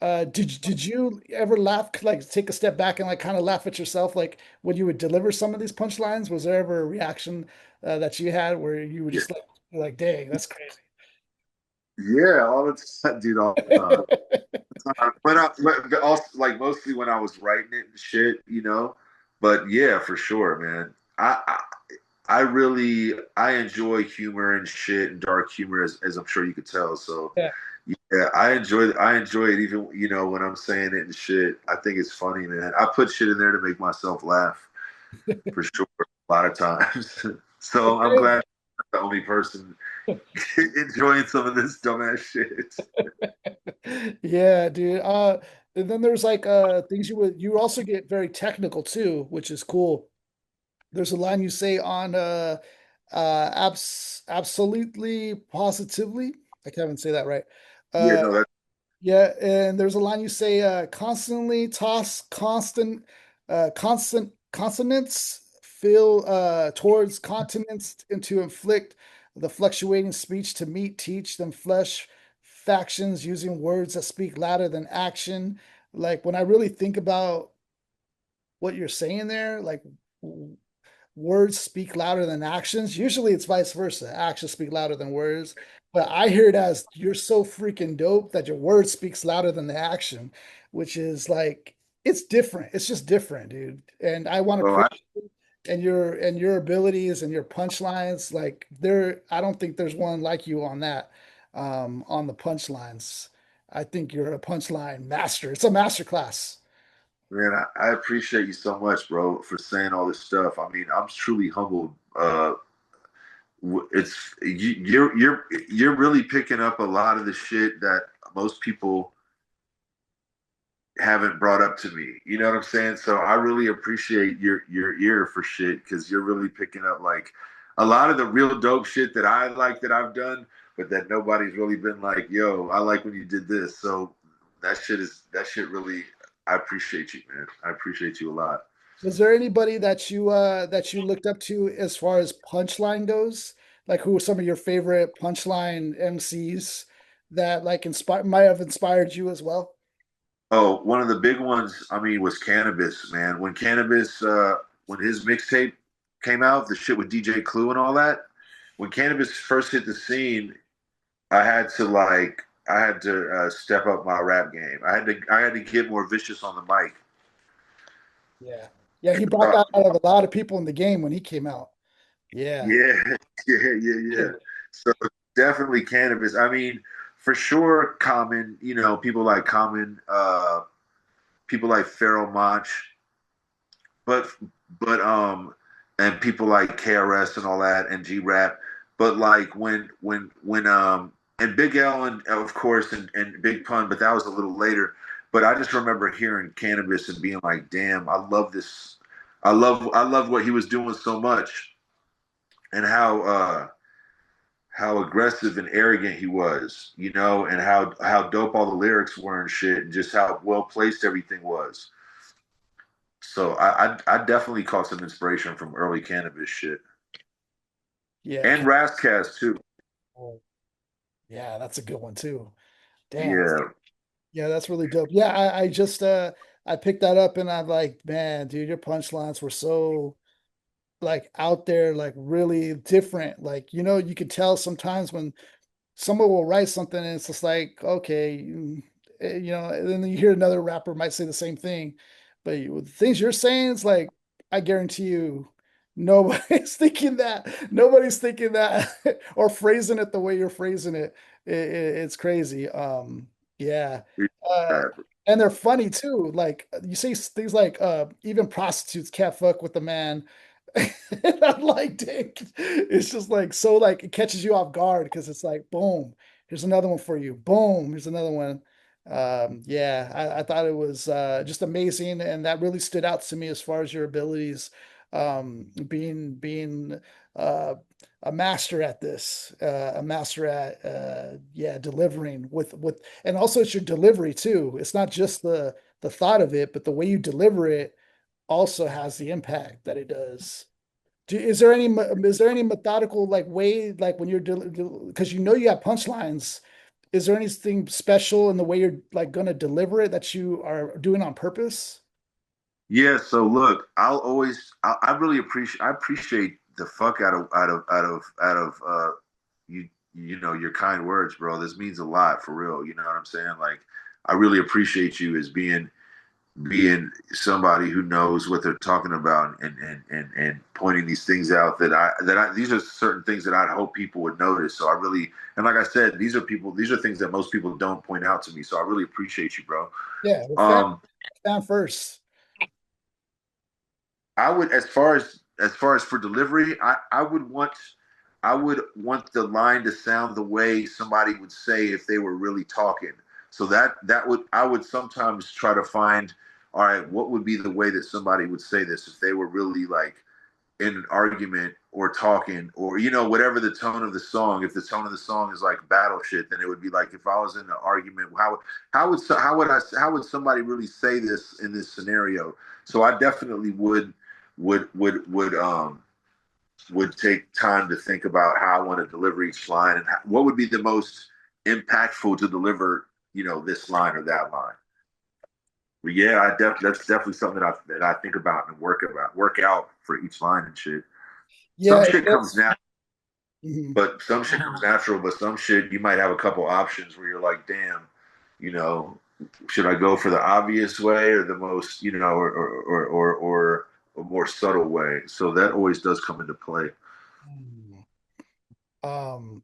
Did you ever laugh, like take a step back and like kind of laugh at yourself, like when you would deliver some of these punchlines? Was there ever a reaction that you had where you were
yeah,
just like, dang, that's crazy?
yeah. All the time, dude. All the time. But also like mostly when I was writing it and shit, you know. But yeah, for sure, man. I really I enjoy humor and shit and dark humor as I'm sure you could tell. So
Yeah.
yeah, I enjoy it even when I'm saying it and shit. I think it's funny, man. I put shit in there to make myself laugh for sure a lot of times. So I'm glad I'm the only person enjoying some of this dumbass shit.
Yeah, dude. And then there's like things you also get very technical too, which is cool. There's a line you say on absolutely positively. I can't even say that right.
Yeah,
Uh
no, that's
yeah, and there's a line you say constantly toss constant consonants feel towards continents and to inflict the fluctuating speech to meet, teach them flesh factions using words that speak louder than action. Like when I really think about what you're saying there, like words speak louder than actions. Usually it's vice versa. Actions speak louder than words. But I hear it as you're so freaking dope that your word speaks louder than the action, which is like it's different. It's just different, dude. And I want to
well,
praise you and your abilities and your punchlines. Like I don't think there's one like you on that, on the punchlines. I think you're a punchline master. It's a master class.
man, I appreciate you so much, bro, for saying all this stuff. I mean, I'm truly humbled. You're really picking up a lot of the shit that most people haven't brought up to me. You know what I'm saying? So I really appreciate your ear for shit because you're really picking up like a lot of the real dope shit that I like that I've done, but that nobody's really been like, yo, I like when you did this. So that shit really. I appreciate you, man. I appreciate you a lot.
Was there anybody that you looked up to as far as punchline goes? Like who were some of your favorite punchline MCs that like might have inspired you as well?
Oh, one of the big ones, I mean, was Cannabis, man. When his mixtape came out, the shit with DJ Clue and all that, when Cannabis first hit the scene, I had to step up my rap game. I had to get more vicious on the mic.
Yeah. Yeah, he brought
Uh,
that out of a lot of people in the game when he came out. Yeah.
yeah, yeah. So definitely Cannabis. I mean, for sure, Common. People like Common, people like Pharaoh Monch, but and people like KRS and all that and G Rap. But like when and Big L and of course and Big Pun, but that was a little later. But I just remember hearing Cannabis and being like, damn, I love this. I love what he was doing so much and how aggressive and arrogant he was, and how dope all the lyrics were and shit, and just how well placed everything was. So I definitely caught some inspiration from early Cannabis shit
Yeah.
and Rascast too.
Yeah, that's a good one too. Damn.
Yeah,
Yeah, that's really dope. Yeah, I just I picked that up and I'm like, man, dude, your punchlines were so like out there, like really different. Like, you could tell sometimes when someone will write something and it's just like, okay, and then you hear another rapper might say the same thing, but the things you're saying, it's like, I guarantee you, nobody's nobody's thinking that, or phrasing it the way you're phrasing it. It's crazy. Yeah. Uh, and they're funny too. Like you say things like, even prostitutes can't fuck with the man. And I'm like, dang, it's just like so like it catches you off guard because it's like, boom, here's another one for you. Boom, here's another one. Yeah, I thought it was just amazing, and that really stood out to me as far as your abilities. being uh, a master at this, a master at yeah, delivering with, and also it's your delivery too. It's not just the thought of it, but the way you deliver it also has the impact that it does. Is there any methodical like way, like when you're because you know you have punchlines, is there anything special in the way you're like going to deliver it that you are doing on purpose?
Yeah, so look, I really appreciate the fuck out of you know your kind words, bro. This means a lot for real. You know what I'm saying? Like I really appreciate you as being somebody who knows what they're talking about and pointing these things out that I these are certain things that I'd hope people would notice. So I really, and like I said, these are things that most people don't point out to me. So I really appreciate you, bro.
Yeah, well,
Um,
fan first.
I would, as far as for delivery, I would want the line to sound the way somebody would say if they were really talking. So that would I would sometimes try to find, all right, what would be the way that somebody would say this if they were really like in an argument or talking or you know whatever the tone of the song. If the tone of the song is like battle shit, then it would be like if I was in an argument, how would somebody really say this in this scenario? So I definitely would would would um would take time to think about how I want to deliver each line and what would be the most impactful to deliver, you know, this line or that line. But yeah, that's definitely something that I think about and work out for each line and shit. Some
Yeah,
shit comes
that's
natural,
mhm.
but some shit comes natural, but some shit you might have a couple options where you're like, damn, you know, should I go for the obvious way or the most, you know, or a more subtle way? So that always does come into play.
um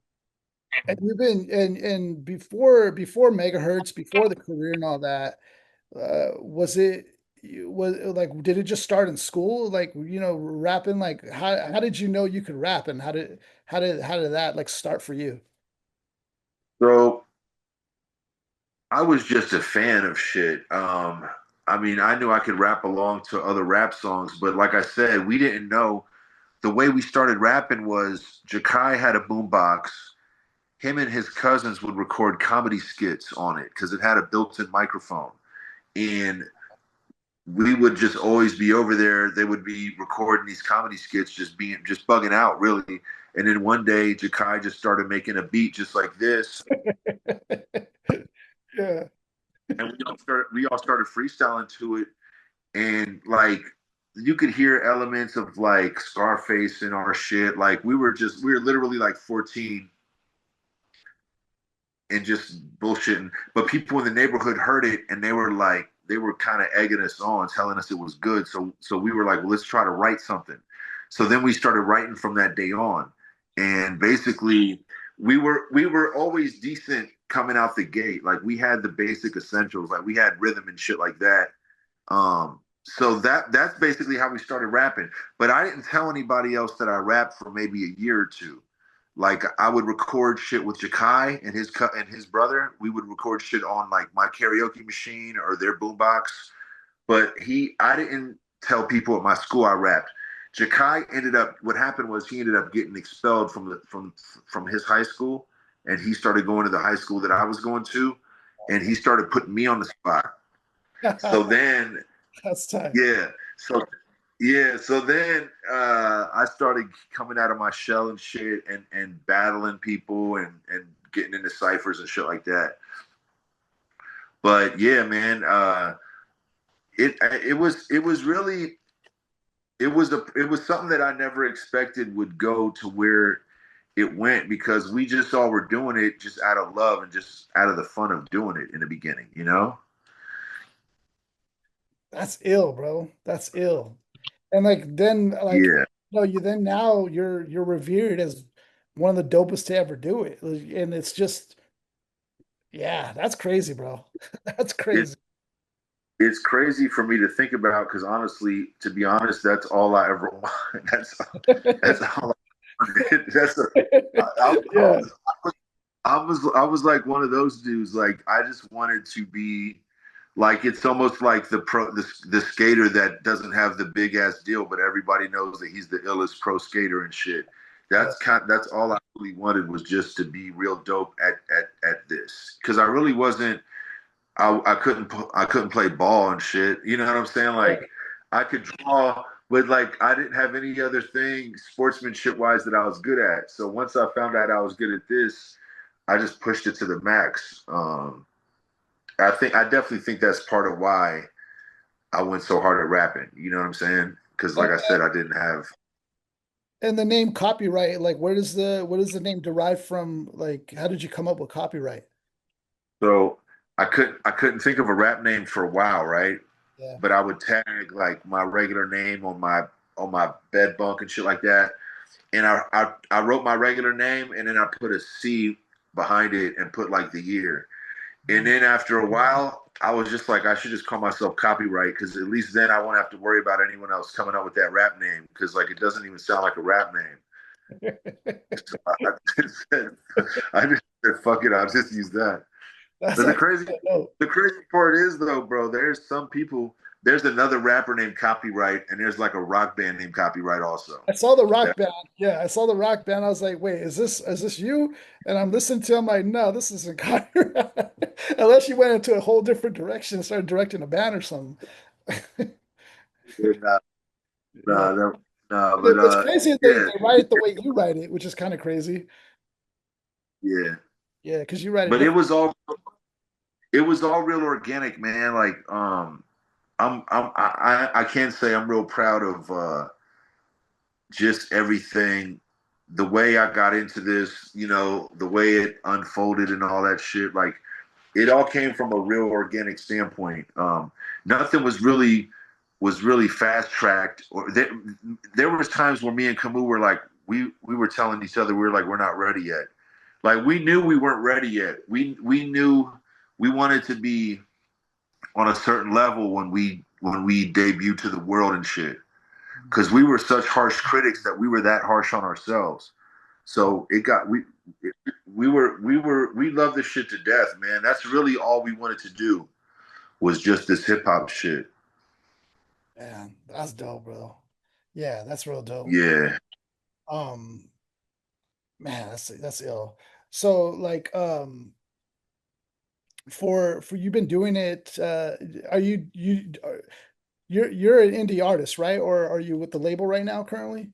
and you've been and before megahertz, before the career and all that, was it was like did it just start in school? Like, you know, rapping, like how did you know you could rap, and how did that like start for you?
So I was just a fan of shit. I mean, I knew I could rap along to other rap songs, but like I said, we didn't know the way we started rapping was Jakai had a boombox. Him and his cousins would record comedy skits on it because it had a built-in microphone. And we would just always be over there. They would be recording these comedy skits, just bugging out, really. And then one day, Jakai just started making a beat just like this,
Yeah.
and we all started freestyling to it, and like you could hear elements of like Scarface in our shit. Like we were literally like 14 and just bullshitting. But people in the neighborhood heard it and they were kind of egging us on, telling us it was good. So we were like, well, let's try to write something. So then we started writing from that day on. And basically we were always decent coming out the gate. Like we had the basic essentials, like we had rhythm and shit like that. So that's basically how we started rapping. But I didn't tell anybody else that I rapped for maybe a year or two. Like I would record shit with Jakai and his brother. We would record shit on like my karaoke machine or their boombox. But I didn't tell people at my school I rapped. Jakai ended up. What happened was he ended up getting expelled from his high school, and he started going to the high school that I was going to, and he started putting me on the spot. So then
That's tight.
yeah. So so then I started coming out of my shell and shit and battling people and getting into ciphers and shit like that. But yeah, man, it was really it was something that I never expected would go to where it went because we just all were doing it just out of love and just out of the fun of doing it in the beginning, you know?
That's ill, bro. That's ill. And like then like
Yeah.
no, you then now you're revered as one of the dopest to ever do it. Like, and it's just yeah, that's crazy, bro. That's
It,
crazy.
it's crazy for me to think about because honestly, to be honest, that's all I ever want. That's all I wanted.
Yeah.
I was like one of those dudes. Like I just wanted to be Like it's almost like the skater that doesn't have the big ass deal, but everybody knows that he's the illest pro skater and shit.
Yeah.
That's all I really wanted, was just to be real dope at this, because I really wasn't. I couldn't play ball and shit. You know what I'm saying? Like I could draw, but like I didn't have any other thing sportsmanship wise that I was good at. So once I found out I was good at this, I just pushed it to the max. I definitely think that's part of why I went so hard at rapping. You know what I'm saying? Because like I said, I didn't have.
And the name copyright, like where does the name derive from? Like, how did you come up with copyright?
So I couldn't think of a rap name for a while, right?
Yeah.
But I would tag like my regular name on my bed bunk and shit like that. And I wrote my regular name, and then I put a C behind it and put like the year. And then after a while, I was just like, I should just call myself Copyright, because at least then I won't have to worry about anyone else coming up with that rap name, because like it doesn't even sound like a rap name. So I just said, fuck it, I'll just use that.
That's
But
actually dope.
the crazy part is though, bro, there's some people. There's another rapper named Copyright, and there's like a rock band named Copyright also.
I saw the rock band. Yeah, I saw the rock band. I was like, wait, is this you? And I'm listening to him like, no, this isn't copyright. Unless you went into a whole different direction and started directing a band or something.
Nah,
Yeah.
nah, nah,
But
but
what's crazy is
yeah,
they write it the way you write it, which is kind of crazy.
yeah.
Yeah, because you write it
But
different.
it was all real organic, man. Like I can't say I'm real proud of just everything, the way I got into this, you know, the way it unfolded and all that shit. Like it all came from a real organic standpoint. Nothing was really fast tracked. Or there was times where me and Camu were like, we were telling each other, we were like, we're not ready yet. Like we knew we weren't ready yet. We knew we wanted to be on a certain level when we debuted to the world and shit, because we were such harsh critics that we were that harsh on ourselves. So it got we loved this shit to death, man. That's really all we wanted to do, was just this hip hop shit.
Man, that's dope, bro. Yeah, that's real dope.
Yeah.
Um, man, that's ill. So like for you've been doing it, are you're an indie artist, right? Or are you with the label right now currently?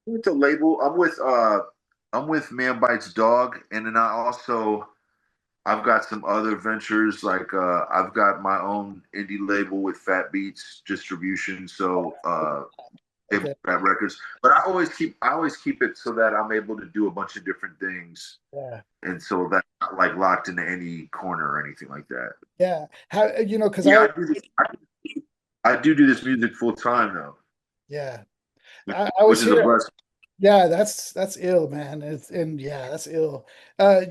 With the label, I'm with Man Bites Dog, and then I've got some other ventures, like I've got my own indie label with Fat Beats Distribution, so
Okay.
Fat Records. But I always keep it so that I'm able to do a bunch of different things,
Yeah.
and so that's not like locked into any corner or anything like that.
Yeah. How you know, because
Yeah, I do this music full time though,
yeah. I
which
always
is a
hear
blessing.
yeah, that's ill, man. It's and yeah, that's ill.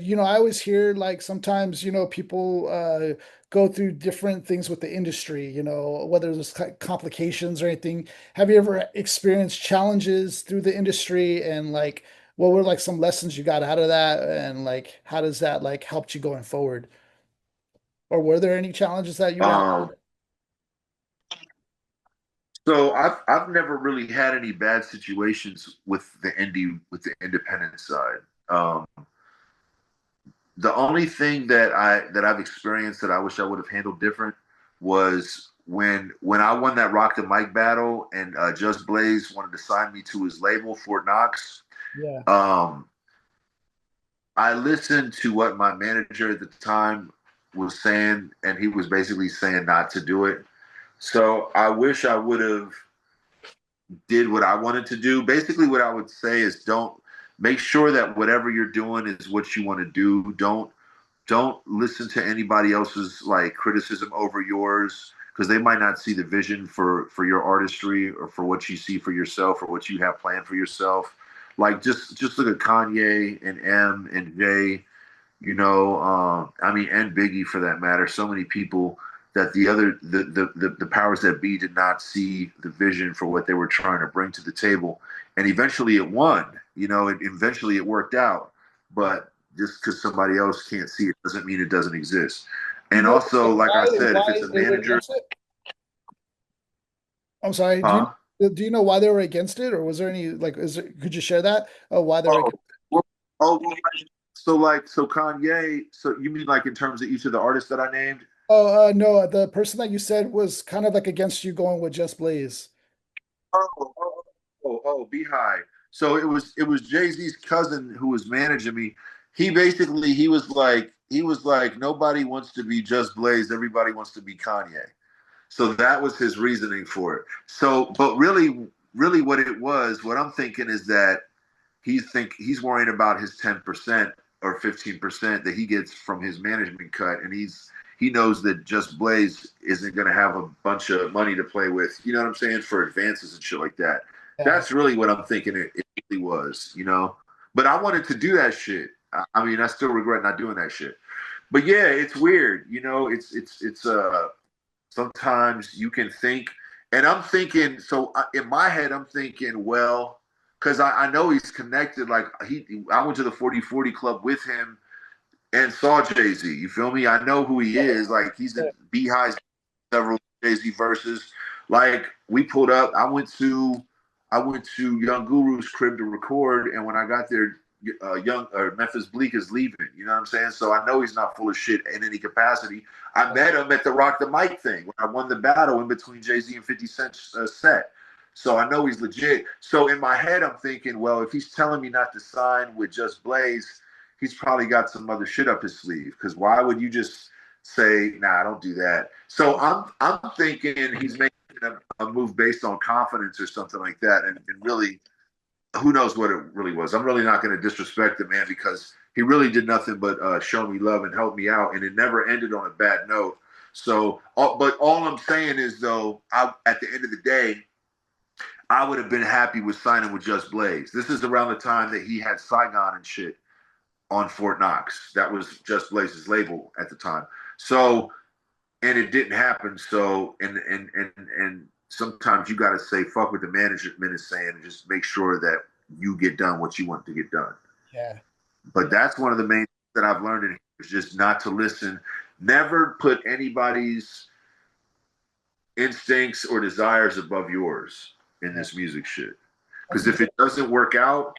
You know, I always hear like sometimes, you know, people go through different things with the industry, you know, whether there's complications or anything. Have you ever experienced challenges through the industry and like what were like some lessons you got out of that and like how does that like helped you going forward? Or were there any challenges that you ran?
Um, so I've never really had any bad situations with the independent side. Um, the only thing that I've experienced that I wish I would have handled different was when I won that Rock the Mic battle, and Just Blaze wanted to sign me to his label, Fort Knox.
Yeah.
Um, I listened to what my manager at the time was saying, and he was basically saying not to do it. So I wish I would have did what I wanted to do. Basically, what I would say is don't make sure that whatever you're doing is what you want to do. Don't listen to anybody else's like criticism over yours, because they might not see the vision for your artistry or for what you see for yourself or what you have planned for yourself. Like just look at Kanye and M and Jay, you know, I mean, and Biggie for that matter. So many people that the powers that be did not see the vision for what they were trying to bring to the table, and eventually it won. You know, eventually it worked out, but just because somebody else can't see it doesn't mean it doesn't exist.
Do you
And
know
also, like I said, if
why
it's a
they were
manager,
against it? I'm sorry.
huh?
Do you know why they were against it, or was there any like? Could you share that? Why they're
Oh,
against?
well, well, so Kanye. So you mean like in terms of each of the artists that I named?
No, the person that you said was kind of like against you going with Just Blaze.
Beehive. So it was Jay-Z's cousin who was managing me. He was like nobody wants to be Just Blaze, everybody wants to be Kanye. So that was his reasoning for it. So, but really what I'm thinking is that he's worrying about his 10% or 15% that he gets from his management cut, and he knows that Just Blaze isn't going to have a bunch of money to play with. You know what I'm saying, for advances and shit like that.
Yeah,
That's really what I'm thinking it really was. But I wanted to do that shit. I mean, I still regret not doing that shit. But yeah, it's weird. It's sometimes you can think, and I'm thinking, so in my head I'm thinking, well, because I know he's connected. Like I went to the 40/40 club with him and saw Jay-Z. You feel me? I know who he is. Like he's in Beehive's several Jay-Z verses. Like we pulled up. I went to Young Guru's crib to record, and when I got there, young or Memphis Bleak is leaving. You know what I'm saying? So I know he's not full of shit in any capacity. I met him at the Rock the Mic thing when I won the battle in between Jay-Z and 50 Cent's set. So I know he's legit. So in my head, I'm thinking, well, if he's telling me not to sign with Just Blaze, he's probably got some other shit up his sleeve. Because why would you just say, nah, I don't do that? So I'm thinking he's making a move based on confidence or something like that. And really, who knows what it really was. I'm really not going to disrespect the man because he really did nothing but show me love and help me out. And it never ended on a bad note. So, but all I'm saying is, though, at the end of the day, I would have been happy with signing with Just Blaze. This is around the time that he had Saigon and shit on Fort Knox. That was Just Blaze's label at the time. So, and it didn't happen. So, and sometimes you got to say fuck what the management is saying and just make sure that you get done what you want to get done.
yeah,
But that's one of the main things that I've learned in here is just not to listen. Never put anybody's instincts or desires above yours in
yeah.
this music shit.
That's
Because if it doesn't work out,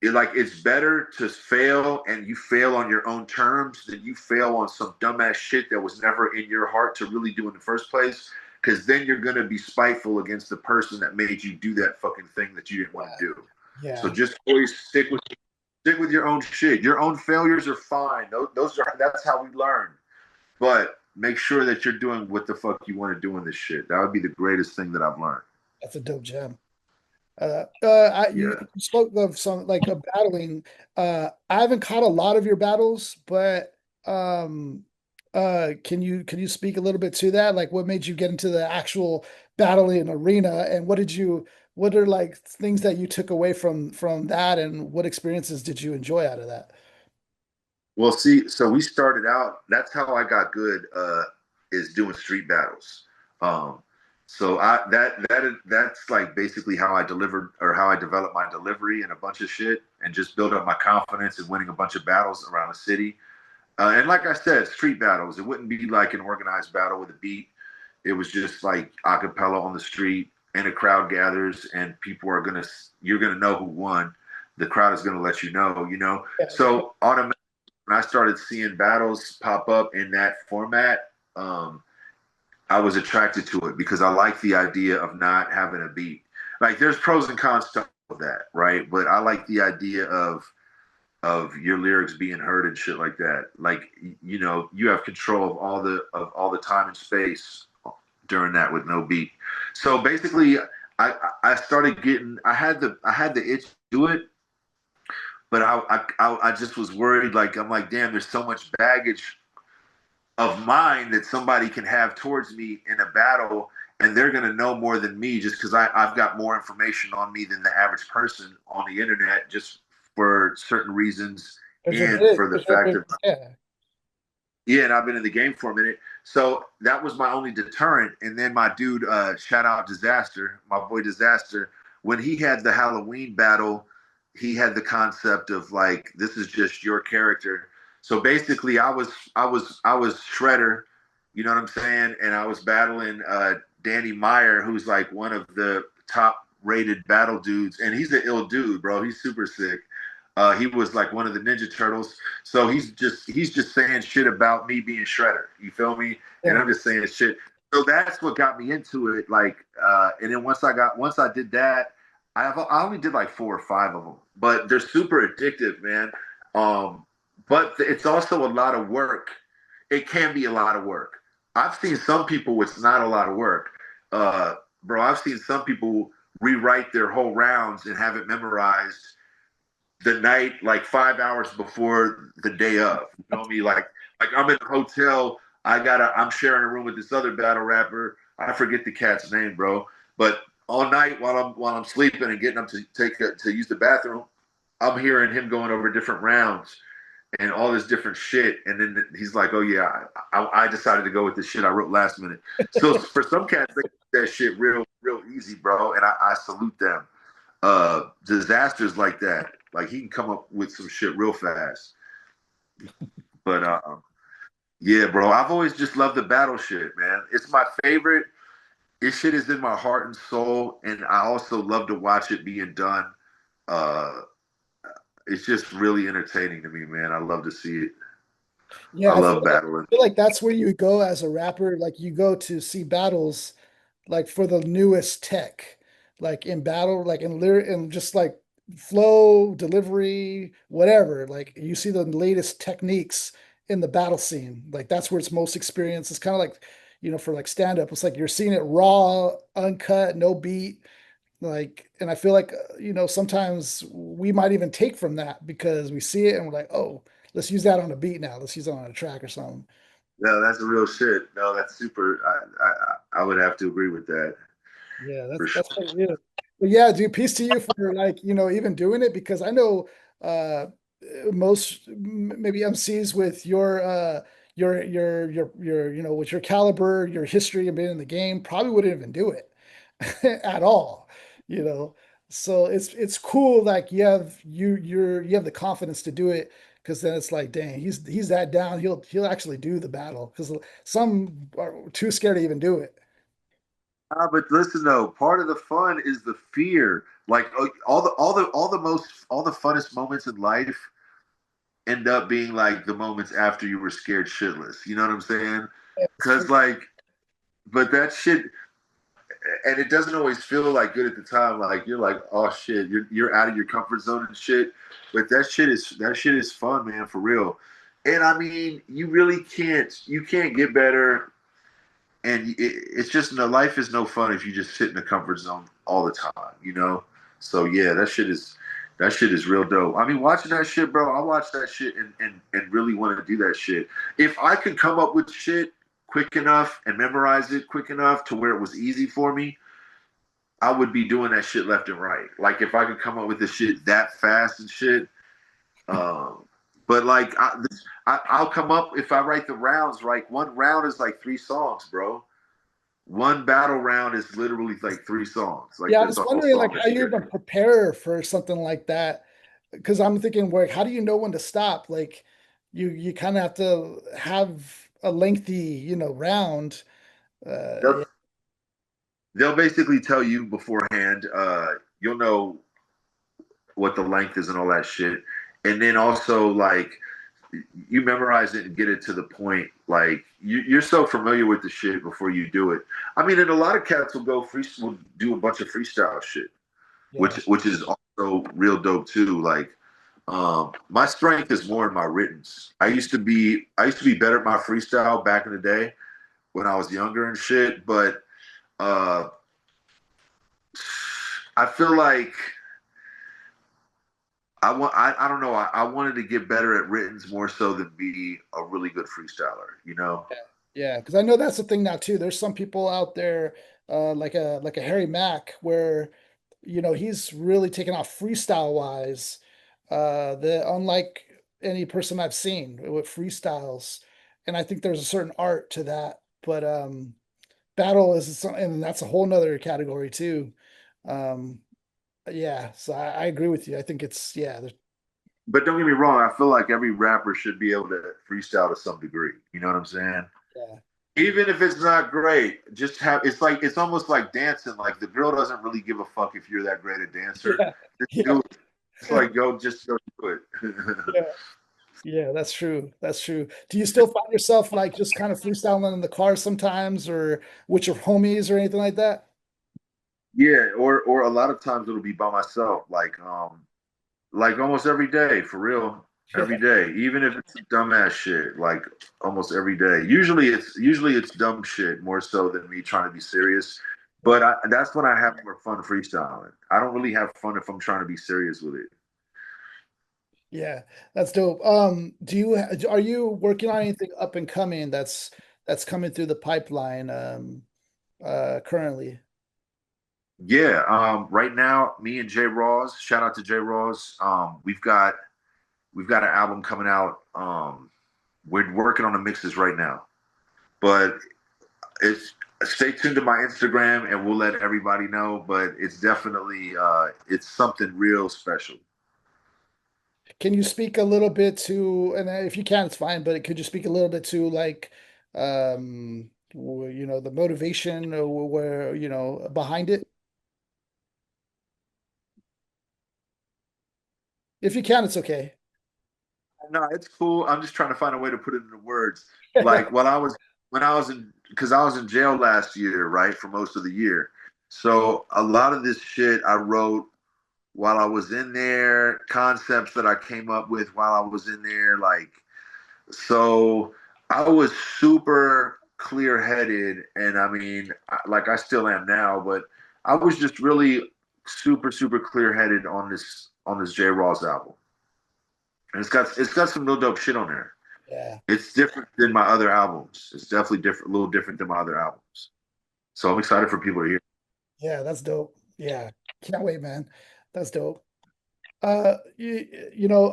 it's better to fail and you fail on your own terms than you fail on some dumbass shit that was never in your heart to really do in the first place. Because then you're gonna be spiteful against the person that made you do that fucking thing that you didn't want to do. So
yeah.
just always stick with your own shit. Your own failures are fine. That's how we learn. But make sure that you're doing what the fuck you want to do in this shit. That would be the greatest thing that I've learned.
That's a dope gem. You
Yeah.
spoke of some like of battling. I haven't caught a lot of your battles, but um, can you speak a little bit to that? Like, what made you get into the actual battling arena, and what are like things that you took away from that, and what experiences did you enjoy out of that?
Well, see, so we started out. That's how I got good. Is doing street battles. Um, so that's like basically how I delivered or how I developed my delivery and a bunch of shit, and just build up my confidence in winning a bunch of battles around the city. And like I said, street battles. It wouldn't be like an organized battle with a beat. It was just like a cappella on the street, and a crowd gathers, and you're gonna know who won. The crowd is gonna let you know.
Yeah,
So automatically when I started seeing battles pop up in that format, I was attracted to it because I like the idea of not having a beat. Like there's pros and cons to that, right? But I like the idea of your lyrics being heard and shit like that. Like you have control of all the time and space during that with no beat. So basically, I started getting I had the itch to do it, but I just was worried. Like I'm like, damn, there's so much baggage of mine that somebody can have towards me in a battle, and they're gonna know more than me just because I've got more information on me than the average person on the internet, just for certain reasons,
because you're
and
big,
for the
because you're
fact
big.
of
Yeah,
yeah, and I've been in the game for a minute. So that was my only deterrent. And then my dude, shout out Disaster, my boy Disaster, when he had the Halloween battle, he had the concept of like, this is just your character. So basically, I was Shredder, you know what I'm saying, and I was battling Danny Meyer, who's like one of the top rated battle dudes, and he's an ill dude, bro. He's super sick. He was like one of the Ninja Turtles, so he's just saying shit about me being Shredder. You feel me? And
Yeah.
I'm just saying shit. So that's what got me into it. Like, and then once I did that, I only did like 4 or 5 of them, but they're super addictive, man. But it's also a lot of work. It can be a lot of work. I've seen some people it's not a lot of work. Uh, Bro, I've seen some people rewrite their whole rounds and have it memorized the night, like 5 hours before the day of. You know me? Like I'm in a hotel. I'm sharing a room with this other battle rapper. I forget the cat's name, bro. But all night while I'm sleeping and getting up to use the bathroom, I'm hearing him going over different rounds and all this different shit. And then he's like, "Oh yeah, I decided to go with this shit I wrote last minute." So for some cats, they do that shit real easy, bro. And I salute them. Disasters like that, like he can come up with some shit real fast. But yeah, bro, I've always just loved the battle shit, man. It's my favorite. This shit is in my heart and soul, and I also love to watch it being done. Uh, it's just really entertaining to me, man. I love to see it. I
Yeah,
love battling.
feel like that's where you go as a rapper. Like you go to see battles, like for the newest tech, like in battle, like in lyric and just like flow, delivery, whatever. Like you see the latest techniques in the battle scene. Like that's where it's most experienced. It's kind of like, for like stand up, it's like you're seeing it raw, uncut, no beat. Like, and I feel like, sometimes we might even take from that because we see it and we're like, oh, let's use that on a beat now. Let's use it on a track or something.
No, that's a real shit. No, that's super. I would have to agree with that
Yeah,
for
that's
sure.
pretty good. But yeah, dude, peace to you for like, even doing it because I know most maybe MCs with your with your caliber, your history and being in the game probably wouldn't even do it at all, you know. So it's cool like you have the confidence to do it because then it's like, dang, he's that down. He'll actually do the battle because some are too scared to even do it.
But listen though, part of the fun is the fear. Like all the funnest moments in life end up being like the moments after you were scared shitless. You know what I'm saying?
It's
Because
true.
like, but that shit, and it doesn't always feel like good at the time. Like you're like, oh shit, you're out of your comfort zone and shit. But that shit is fun, man, for real. And I mean, you can't get better. And it's just no life is no fun if you just sit in the comfort zone all the time, you know. So yeah, that shit is real dope. I mean, watching that shit, bro. I watch that shit and really want to do that shit. If I could come up with shit quick enough and memorize it quick enough to where it was easy for me, I would be doing that shit left and right. Like if I could come up with the shit that fast and shit. Um, but like I'll come up if I write the rounds. Like one round is like 3 songs, bro. One battle round is literally like 3 songs. Like
Yeah, I
that's
was
a whole
wondering like
song
how
is
you
shit.
even prepare for something like that. Because I'm thinking, like, how do you know when to stop? Like, you kind of have to have a lengthy, round.
They'll,
Yeah,
they'll basically tell you beforehand. You'll know what the length is and all that shit, and then also like you memorize it and get it to the point. Like you're so familiar with the shit before you do it. I mean, and a lot of cats will do a bunch of freestyle shit, which
yeah,
which is also real dope too. Like my strength is more in my writtens. I used to be better at my freestyle back in the day when I was younger and shit, but uh I feel like I don't know, I wanted to get better at writtens more so than be a really good freestyler, you know?
yeah. Because I know that's the thing now too. There's some people out there, like a Harry Mack, where he's really taken off freestyle wise. The unlike any person I've seen with freestyles, and I think there's a certain art to that. But battle and that's a whole nother category too. Um, yeah, so I agree with you. I think it's yeah.
But don't get me wrong, I feel like every rapper should be able to freestyle to some degree. You know what I'm saying?
Yeah.
Even if it's not great, just have it's like it's almost like dancing. Like the girl doesn't really give a fuck if you're that great a dancer.
Yeah.
Just
Yeah.
do it. It's like just go do it.
Yeah. Yeah, that's true. That's true. Do you still find yourself like just kind of freestyling in the car sometimes or with your homies or anything like that?
Yeah, or a lot of times it'll be by myself, like almost every day, for real. Every day, even if it's dumbass shit, like almost every day. Usually it's dumb shit more so than me trying to be serious. But that's when I have more fun freestyling. I don't really have fun if I'm trying to be serious with it.
Yeah, that's dope. Are you working on anything up and coming that's coming through the pipeline currently?
Yeah, right now, me and Jay Rawls, shout out to Jay Rawls. We've got an album coming out. We're working on the mixes right now, but it's stay tuned to my Instagram and we'll let everybody know. But it's definitely it's something real special.
Can you speak a little bit to, and if you can, it's fine, but could you speak a little bit to like the motivation or where, behind it? If you can, it's okay.
No, it's cool. I'm just trying to find a way to put it into words. Like when I was in because I was in jail last year, right, for most of the year. So a lot of this shit I wrote while I was in there, concepts that I came up with while I was in there, like so I was super clear headed, and I mean, like I still am now, but I was just really super clear headed on this J. Rawls album, and it's got some real dope shit on there.
Yeah.
It's different than my other albums. It's definitely different, a little different than my other albums. So I'm excited for people to hear.
Yeah, that's dope. Yeah. Can't wait, man. That's dope. You know,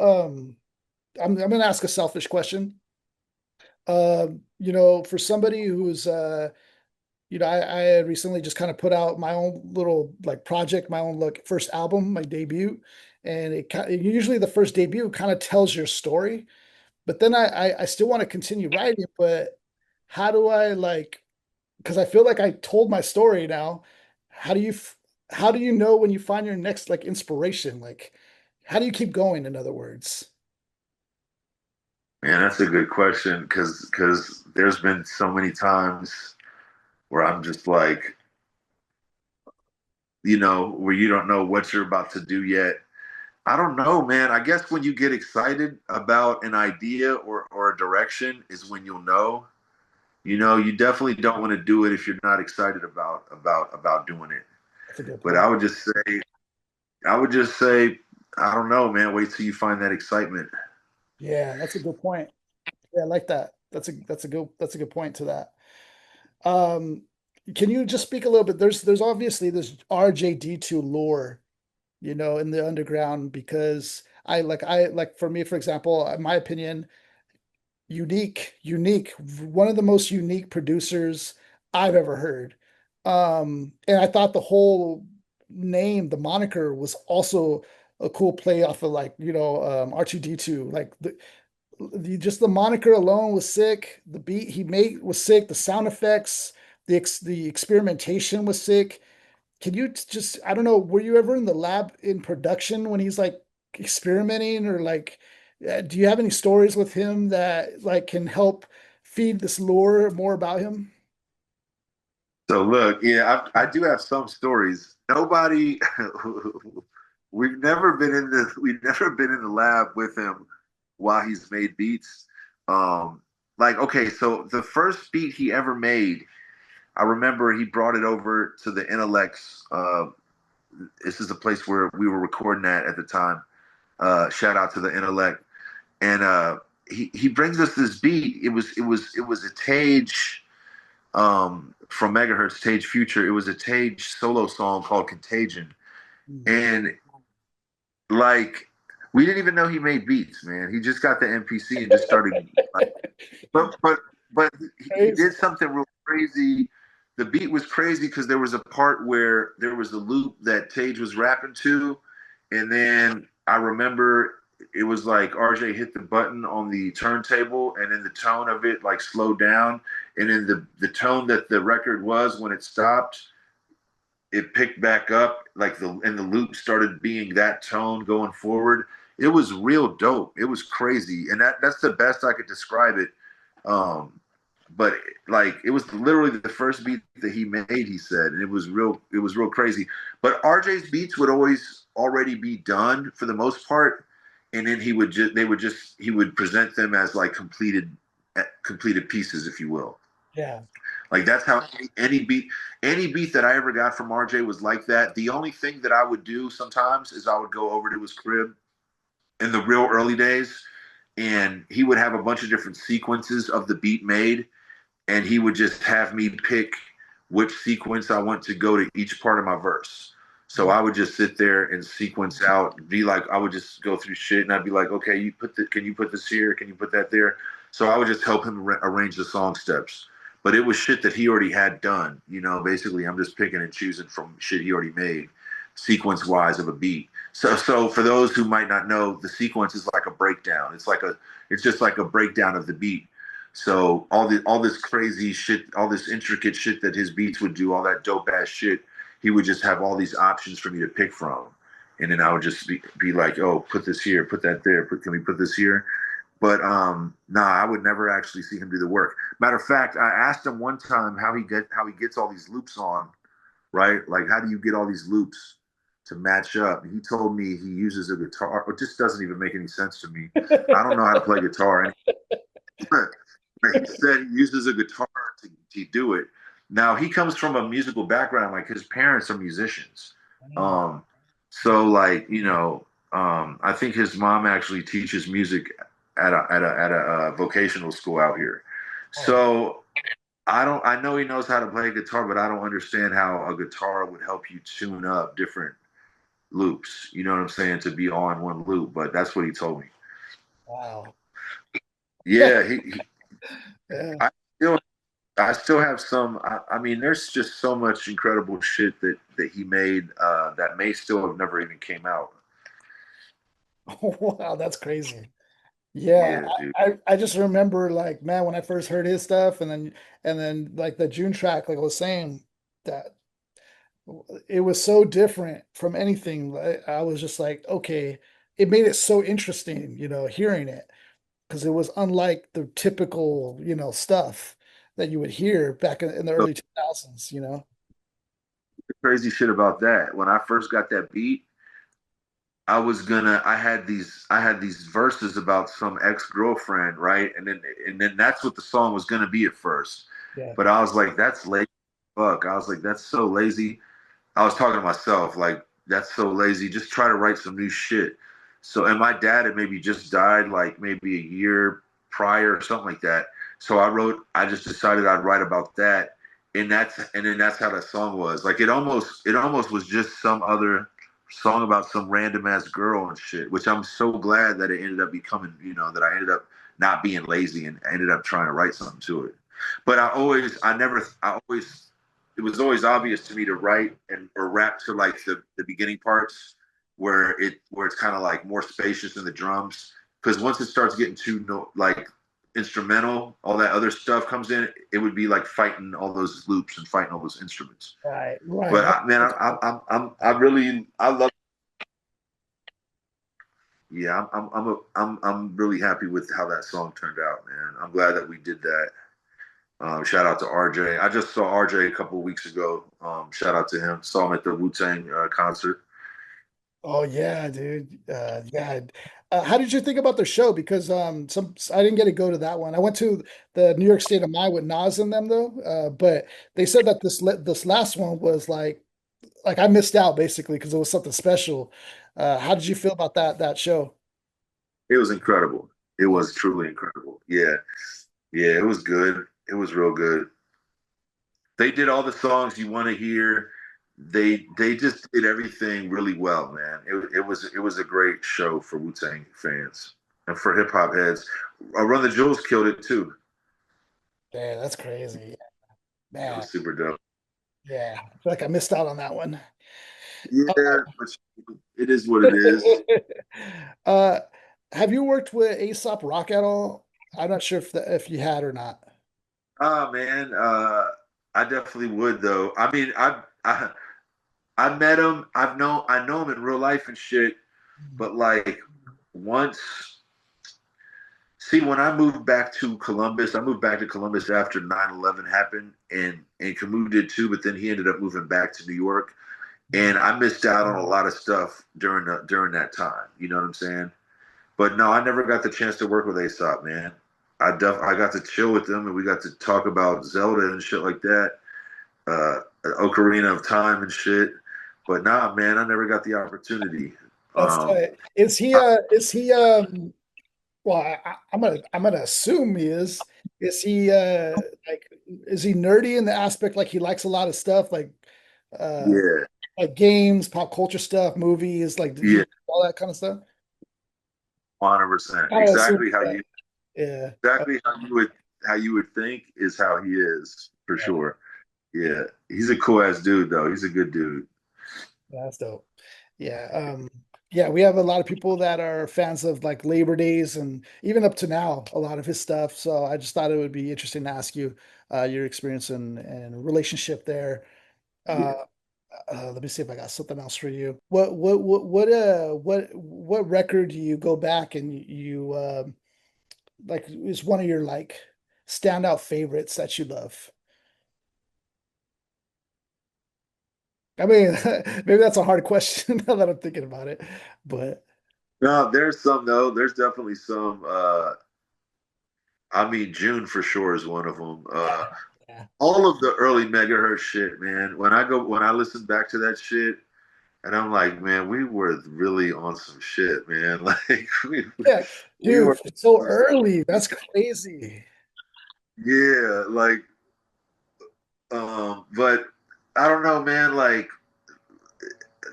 I'm gonna ask a selfish question. For somebody who's I had recently just kind of put out my own little like project, my own like first album, my debut, and usually the first debut kind of tells your story, but then I still want to continue writing, but how do I like because I feel like I told my story now. How do you how do you know when you find your next like inspiration? Like how do you keep going, in other words?
Man, that's a good question because there's been so many times where I'm just like, where you don't know what you're about to do yet. I don't know, man. I guess when you get excited about an idea or a direction is when you'll know. You definitely don't want to do it if you're not excited about doing it.
That's a good
But
point.
I would just say, I don't know, man. Wait till you find that excitement.
Yeah, that's a good point. Yeah, I like that. That's a good point to that. Um, can you just speak a little bit? There's obviously this RJD2 lore, in the underground because I like for me, for example, in my opinion, unique, one of the most unique producers I've ever heard. And I thought the whole name, the moniker was also a cool play off of like, R2D2. Like just the moniker alone was sick. The beat he made was sick. The sound effects, the experimentation was sick. Can you just, I don't know, were you ever in the lab in production when he's like experimenting or like, do you have any stories with him that like can help feed this lore more about him?
So look, yeah, I do have some stories. Nobody, we've never been in the lab with him while he's made beats. Um, like, okay, so the first beat he ever made, I remember he brought it over to the Intellects. This is a place where we were recording at the time. Shout out to the Intellect, and he brings us this beat. It was a Tage from Megahertz, Tage Future. It was a Tage solo song called Contagion,
Mm.
and like we didn't even know he made beats, man. He just got the MPC and just started. But but but he
Crazy.
did something real crazy. The beat was crazy because there was a part where there was a loop that Tage was rapping to, and then I remember it was like RJ hit the button on the turntable, and then the tone of it like slowed down, and then the tone that the record was when it stopped, it picked back up, like the loop started being that tone going forward. It was real dope. It was crazy, and that's the best I could describe it. Um, but like it was literally the first beat that he made. He said, and it was real. It was real crazy. But RJ's beats would always already be done for the most part, and then he would present them as like completed pieces, if you will.
Yeah.
Like that's how any beat that I ever got from RJ was like that. The only thing that I would do sometimes is I would go over to his crib in the real early days, and he would have a bunch of different sequences of the beat made, and he would just have me pick which sequence I want to go to each part of my verse. So I would just sit there and sequence out, be like, I would just go through shit, and I'd be like, okay, can you put this here? Can you put that there? So I would just help him arrange the song steps. But it was shit that he already had done. You know, basically, I'm just picking and choosing from shit he already made, sequence wise of a beat. So for those who might not know, the sequence is like a breakdown. It's just like a breakdown of the beat. So all this crazy shit, all this intricate shit that his beats would do, all that dope ass shit, he would just have all these options for me to pick from. And then I would just be like, oh, put this here, put that there, can we put this here? But nah, I would never actually see him do the work. Matter of fact, I asked him one time how he gets all these loops on, right? Like how do you get all these loops to match up? He told me he uses a guitar. It just doesn't even make any sense to me. I don't know how to play guitar. But he said he uses a guitar to do it. Now he comes from a musical background, like his parents are musicians. Um, so like, you know, I think his mom actually teaches music at a vocational school out here. So I know he knows how to play guitar, but I don't understand how a guitar would help you tune up different loops. You know what I'm saying? To be on one loop, but that's what he told me.
Wow.
Yeah,
Yeah.
I still I still have some. I mean, there's just so much incredible shit that he made that may still have never even came out.
Wow, that's crazy. Yeah,
Yeah, dude.
I just remember like man when I first heard his stuff and then like the June track like I was saying that it was so different from anything. I was just like okay, it made it so interesting, hearing it because it was unlike the typical, stuff that you would hear back in the
So
early 2000s.
the crazy shit about that, when I first got that beat, I had these verses about some ex-girlfriend, right? And then that's what the song was gonna be at first.
Yeah.
But I was like, that's lazy. Fuck. I was like, that's so lazy. I was talking to myself, like, that's so lazy. Just try to write some new shit. So, and my dad had maybe just died, like maybe a year prior or something like that. So I just decided I'd write about that. And then that's how that song was. Like it almost was just some other song about some random ass girl and shit, which I'm so glad that it ended up becoming, that I ended up not being lazy and I ended up trying to write something to it. But it was always obvious to me to write or rap to like the beginning parts where it's kind of like more spacious in the drums, because once it starts getting too like instrumental, all that other stuff comes in, it would be like fighting all those loops and fighting all those instruments.
Right, right.
But man, I really I love. Yeah, I'm really happy with how that song turned out, man. I'm glad that we did that. Shout out to RJ. I just saw RJ a couple of weeks ago. Shout out to him. Saw him at the Wu-Tang concert.
Oh yeah, dude. Yeah. How did you think about the show? Because I didn't get to go to that one. I went to the New York State of Mind with Nas and them though. But they said that this last one was like I missed out basically because it was something special. How did you feel about that show?
It was incredible. It was truly incredible. Yeah, yeah, it was good. It was real good. They did all the songs you want to hear. They just did everything really well, man. It was a great show for Wu-Tang fans and for hip hop heads. Run the Jewels killed it too.
Yeah, that's crazy.
It
Man,
was super dope.
yeah. I feel like I missed out on that one.
Yeah, but it is what it is.
Uh, Have you worked with Aesop Rock at all? I'm not sure if you had or not.
Oh man, I definitely would though. I mean, I met him. I know him in real life and shit. But like once, see, when I moved back to Columbus, I moved back to Columbus after 9/11 happened, and Camus did too. But then he ended up moving back to New York, and I missed out on a lot of stuff during that time. You know what I'm saying? But no, I never got the chance to work with Aesop, man. I got to chill with them, and we got to talk about Zelda and shit like that, Ocarina of Time and shit. But nah, man, I never got the opportunity.
That's
Um,
tight. Is he well, I'm gonna assume he is. Is he like is he nerdy in the aspect like he likes a lot of stuff uh
yeah,
like games, pop culture stuff, movies, like
yeah,
all that kind of stuff?
100%.
I assume that. Yeah.
How you would think is how he is for sure. Yeah, he's a cool ass dude though. He's a good dude.
Yeah, that's dope. Yeah. Yeah, we have a lot of people that are fans of like Labor Days and even up to now, a lot of his stuff. So I just thought it would be interesting to ask you your experience and relationship there.
Yeah.
Uh, let me see if I got something else for you. What record do you go back and you like is one of your like standout favorites that you love? I mean, maybe that's a hard question now that I'm thinking about it, but
No, there's some though. There's definitely some. I mean, June for sure is one of them.
yeah,
All of the early megahertz shit, man. When I listen back to that shit, and I'm like, man, we were really on some shit, man. Like
yeah,
we
dude,
were,
it's so early. That's crazy.
yeah, like, but I don't know, man. Like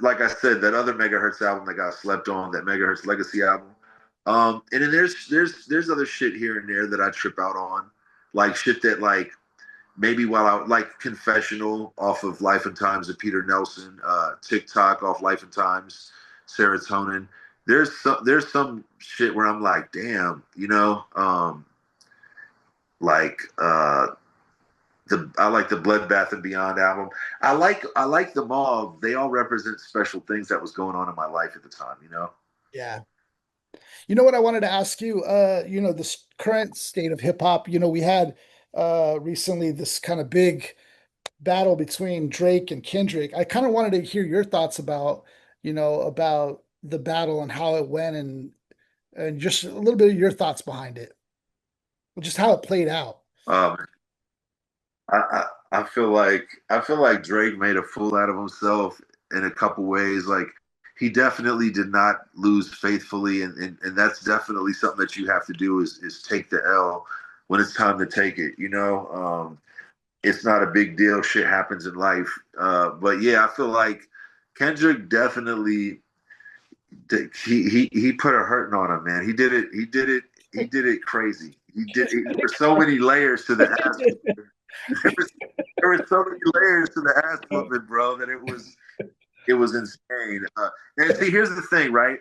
I said, that other megahertz album that got slept on, that MHz Legacy album. And then there's other shit here and there that I trip out on, like shit that like maybe while I like Confessional off of Life and Times of Peter Nelson, TikTok off Life and Times, Serotonin. There's some shit where I'm like, damn, like I like the Bloodbath and Beyond album. I like them all. They all represent special things that was going on in my life at the time, you know?
Yeah. You know what I wanted to ask you? This current state of hip hop, we had recently this kind of big battle between Drake and Kendrick. I kind of wanted to hear your thoughts about the battle and how it went and just a little bit of your thoughts behind it, just how it played out.
Um, I feel like Drake made a fool out of himself in a couple ways. Like he definitely did not lose faithfully, and that's definitely something that you have to do is take the L when it's time to take it. It's not a big deal. Shit happens in life. But yeah, I feel like Kendrick definitely he put a hurting on him, man. He did it. He did it crazy. There were so many layers to the ass. There was, there were so many layers to the ass whooping, bro, that it was insane. And see, here's the thing, right?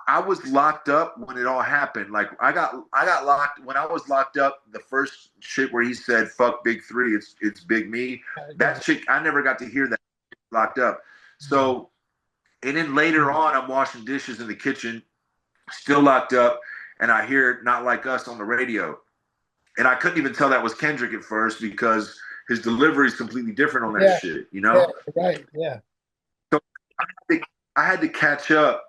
I was locked up when it all happened. Like I got locked when I was locked up. The first shit where he said "fuck Big Three," it's Big Me.
Yeah.
That shit I never got to hear that locked up. So and then later on, I'm washing dishes in the kitchen, still locked up, and I hear "Not Like Us" on the radio, and I couldn't even tell that was Kendrick at first because his delivery is completely different on that
Yeah,
shit.
yeah, right. Yeah.
So I had to catch up.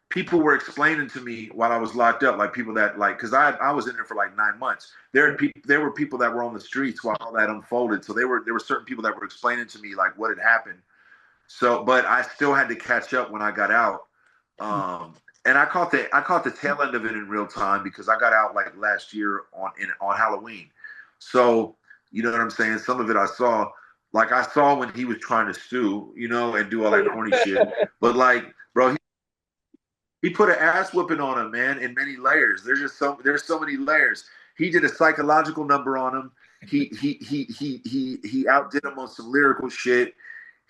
People were explaining to me while I was locked up, like people that like, because I was in there for like 9 months. There were people that were on the streets while all that unfolded. So there were certain people that were explaining to me like what had happened. So, but I still had to catch up when I got out. And I caught the tail end of it in real time because I got out like last year on Halloween. So you know what I'm saying. Some of it I saw, like I saw when he was trying to sue, and do all that corny shit. But like, bro, he put an ass whipping on him, man, in many layers. There's so many layers. He did a psychological number on him. He outdid him on some lyrical shit.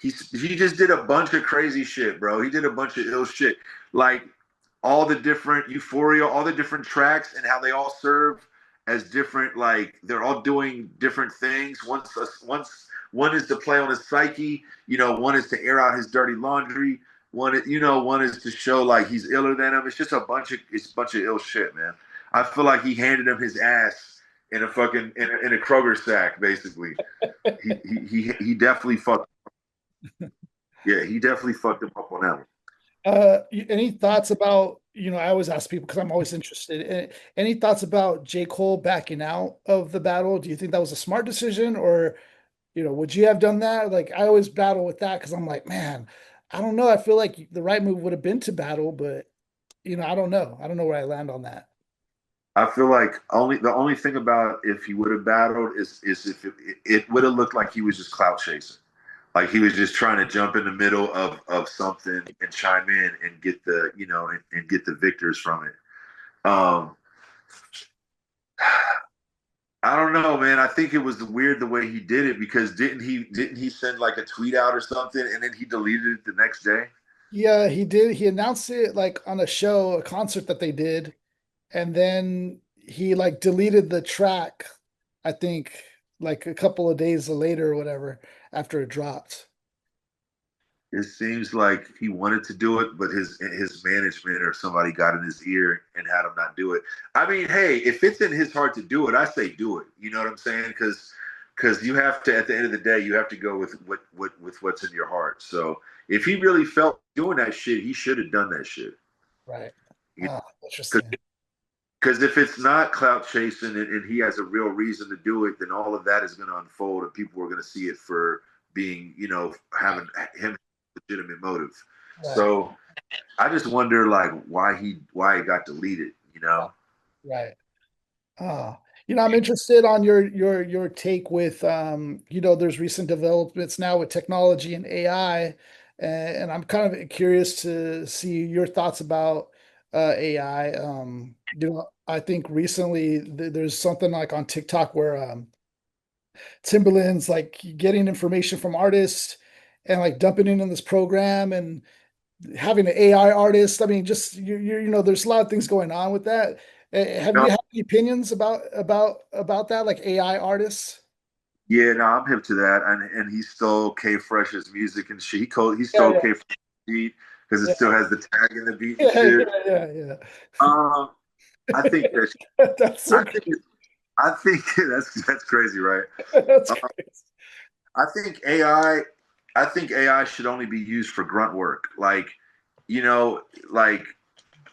He just did a bunch of crazy shit, bro. He did a bunch of ill shit. Like all the different Euphoria, all the different tracks, and how they all serve as different. Like they're all doing different things. Once one is to play on his psyche, one is to air out his dirty laundry. One is to show like he's iller than him. It's a bunch of ill shit, man. I feel like he handed him his ass in a fucking in a Kroger sack, basically. He definitely fucked. Yeah, he definitely fucked him up on that one.
Any thoughts about, I always ask people because I'm always interested. Any thoughts about J. Cole backing out of the battle? Do you think that was a smart decision, or, would you have done that? Like, I always battle with that because I'm like, man, I don't know. I feel like the right move would have been to battle, but, I don't know. I don't know where I land on that.
I feel like the only thing about if he would have battled is if it would have looked like he was just clout chasing. Like he was just trying to jump in the middle of something and chime in and get the and get the victors from it. I don't know, man. I think it was weird the way he did it because didn't he send like a tweet out or something and then he deleted it the next day?
Yeah, he did. He announced it like on a show, a concert that they did, and then he like deleted the track, I think like a couple of days later or whatever after it dropped.
It seems like he wanted to do it, but his management or somebody got in his ear and had him not do it. I mean, hey, if it's in his heart to do it, I say do it. You know what I'm saying? Because you have to, at the end of the day, you have to go with with what's in your heart. So if he really felt doing that shit, he should have done that shit.
Right.
You
Oh,
know?
interesting.
Because if it's not clout chasing and he has a real reason to do it, then all of that is going to unfold and people are going to see it for being, having him legitimate motive.
Right.
So I just wonder like why it got deleted.
Right. Oh, I'm interested on your take with there's recent developments now with technology and AI, and I'm kind of curious to see your thoughts about AI. I think recently there's something like on TikTok where Timberland's like getting information from artists and like dumping it in this program and having an AI artist. I mean, just there's a lot of things going on with that. Have you
No,
had any opinions about that, like AI artists?
yeah, no, I'm hip to that, and he stole K Fresh's music and shit. He
Yeah,
stole
yeah,
K Fresh's beat because it
yeah,
still has the tag in the beat and
yeah,
shit.
yeah, yeah,
Um, I think that
yeah. That's
I
so
think I think that's crazy, right?
that's
Uh,
crazy.
I think AI I think AI should only be used for grunt work, like you know, like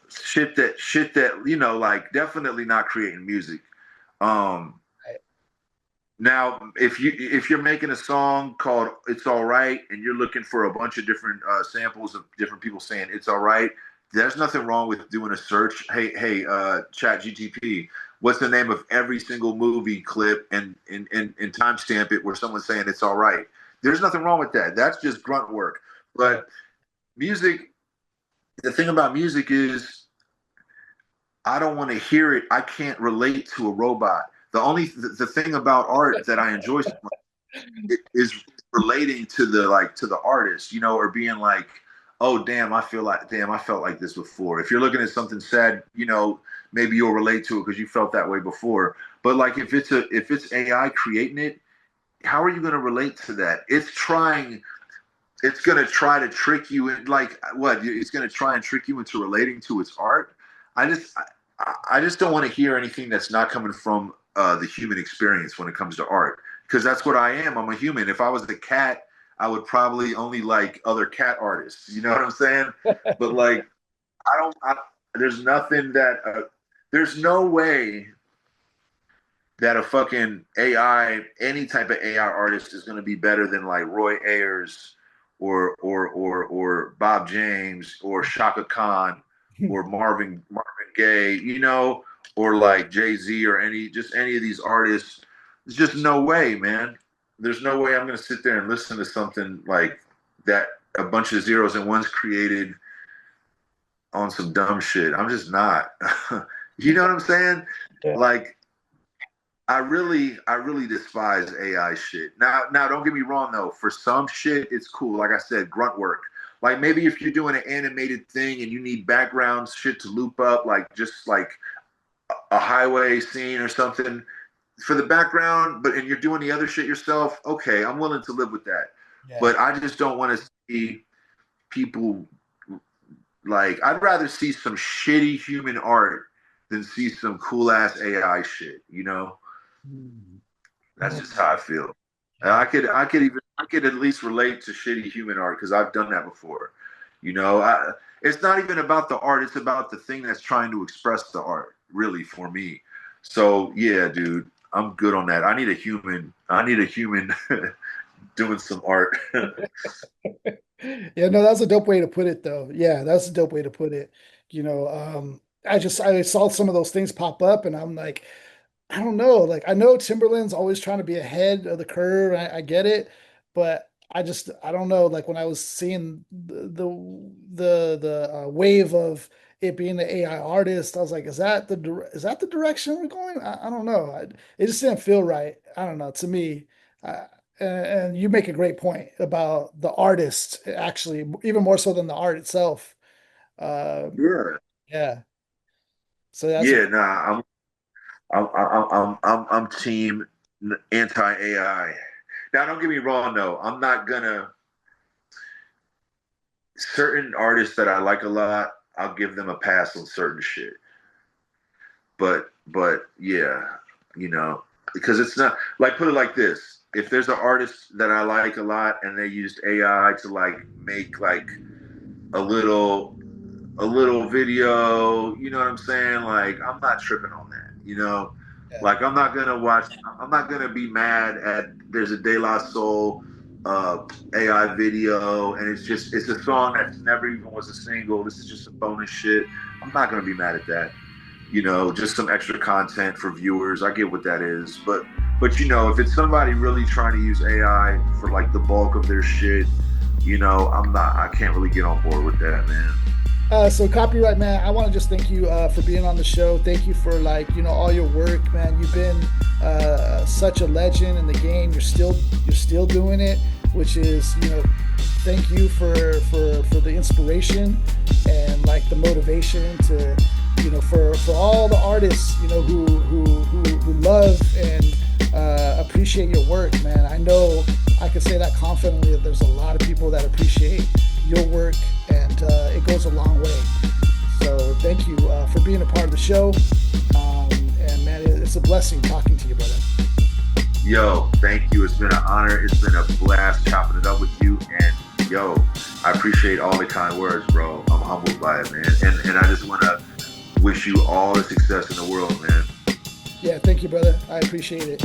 shit that like definitely not creating music. Um,
Right,
Now, if you're making a song called "It's All Right" and you're looking for a bunch of different samples of different people saying "It's all right," there's nothing wrong with doing a search. Hey, Chat GTP, what's the name of every single movie clip and timestamp it where someone's saying "It's all right." There's nothing wrong with that. That's just grunt work.
right,
But music, the thing about music is I don't want to hear it. I can't relate to a robot. The thing about art that I enjoy so much is relating to the artist, or being like, oh damn, I felt like this before. If you're looking at something sad, maybe you'll relate to it because you felt that way before. But like if it's AI creating it, how are you going to relate to that? It's going to try to trick you in, like what? It's going to try and trick you into relating to its art. I just don't want to hear anything that's not coming from the human experience when it comes to art, because that's what I am. I'm a human. If I was a cat, I would probably only like other cat artists. You know what I'm saying? But like, I don't. There's nothing that. There's no way that a fucking AI, any type of AI artist, is going to be better than like Roy Ayers or Bob James or Shaka Khan or Marvin Gaye, or like Jay-Z or any of these artists. There's just no way, man. There's no way I'm going to sit there and listen to something like that, a bunch of zeros and ones created on some dumb shit. I'm just not. You know what I'm saying?
yeah,
Like, I really despise AI shit. Now, don't get me wrong though. For some shit, it's cool. Like I said, grunt work. like maybe if you're doing an animated thing and you need background shit to loop up, like just like a highway scene or something for the background, and you're doing the other shit yourself, okay, I'm willing to live with that. Yeah. But I just don't want to see people, like, I'd rather see some shitty human art than see some cool ass AI shit, you know? That's just how I feel. I could at least relate to shitty human art because I've done that before. You know, it's not even about the art; it's about the thing that's trying to express the art. Really, for me. So yeah, dude, I'm good on that. I need a human doing some art.
Yeah, no, that's a dope way to put it, though. Yeah, that's a dope way to put it. You know, I saw some of those things pop up, and I'm like, I don't know. Like, I know Timberland's always trying to be ahead of the curve. I get it, but I don't know. Like when I was seeing the wave of it being the AI artist, I was like, is that the direction we're going? I don't know. It just didn't feel right. I don't know. To me, uh, and you make a great point about the artist, actually, even more so than the art itself.
Yeah.
Yeah. So that's
yeah. Nah, I'm team anti AI. Now, don't get me wrong, though. I'm not gonna. Certain artists that I like a lot, I'll give them a pass on certain shit. But yeah, you know, because it's not like, put it like this: if there's an artist that I like a lot and they used AI to like make like a little video, you know what I'm saying? Like, I'm not tripping on that, you know? Yeah. Like, I'm not gonna be mad at there's a De La Soul AI video and it's a song that's never even was a single. This is just a bonus shit. I'm not gonna be mad at that. You know, just some extra content for viewers. I get what that is. But you know, if it's somebody really trying to use AI for like the bulk of their shit, you know, I can't really get on board with that, man.
So Copywrite, man, I want to just thank you for being on the show. Thank you for, like, you know, all your work, man. You've been such a legend in the game. You're still doing it, which is, you know, thank you for the inspiration and like the motivation to, you know, for all the artists, you know, who love and appreciate your work, man. I know I can say that confidently that there's a lot of people that appreciate your work, and it goes a long way. So thank you for being a part of the show. And man, it's a blessing talking to you, brother.
Yo, thank you. It's been an honor. It's been a blast chopping it up with you. And yo, I appreciate all the kind words, bro. I'm humbled by it, man. And I just want to wish you all the success in the world, man.
Yeah, thank you, brother. I appreciate it.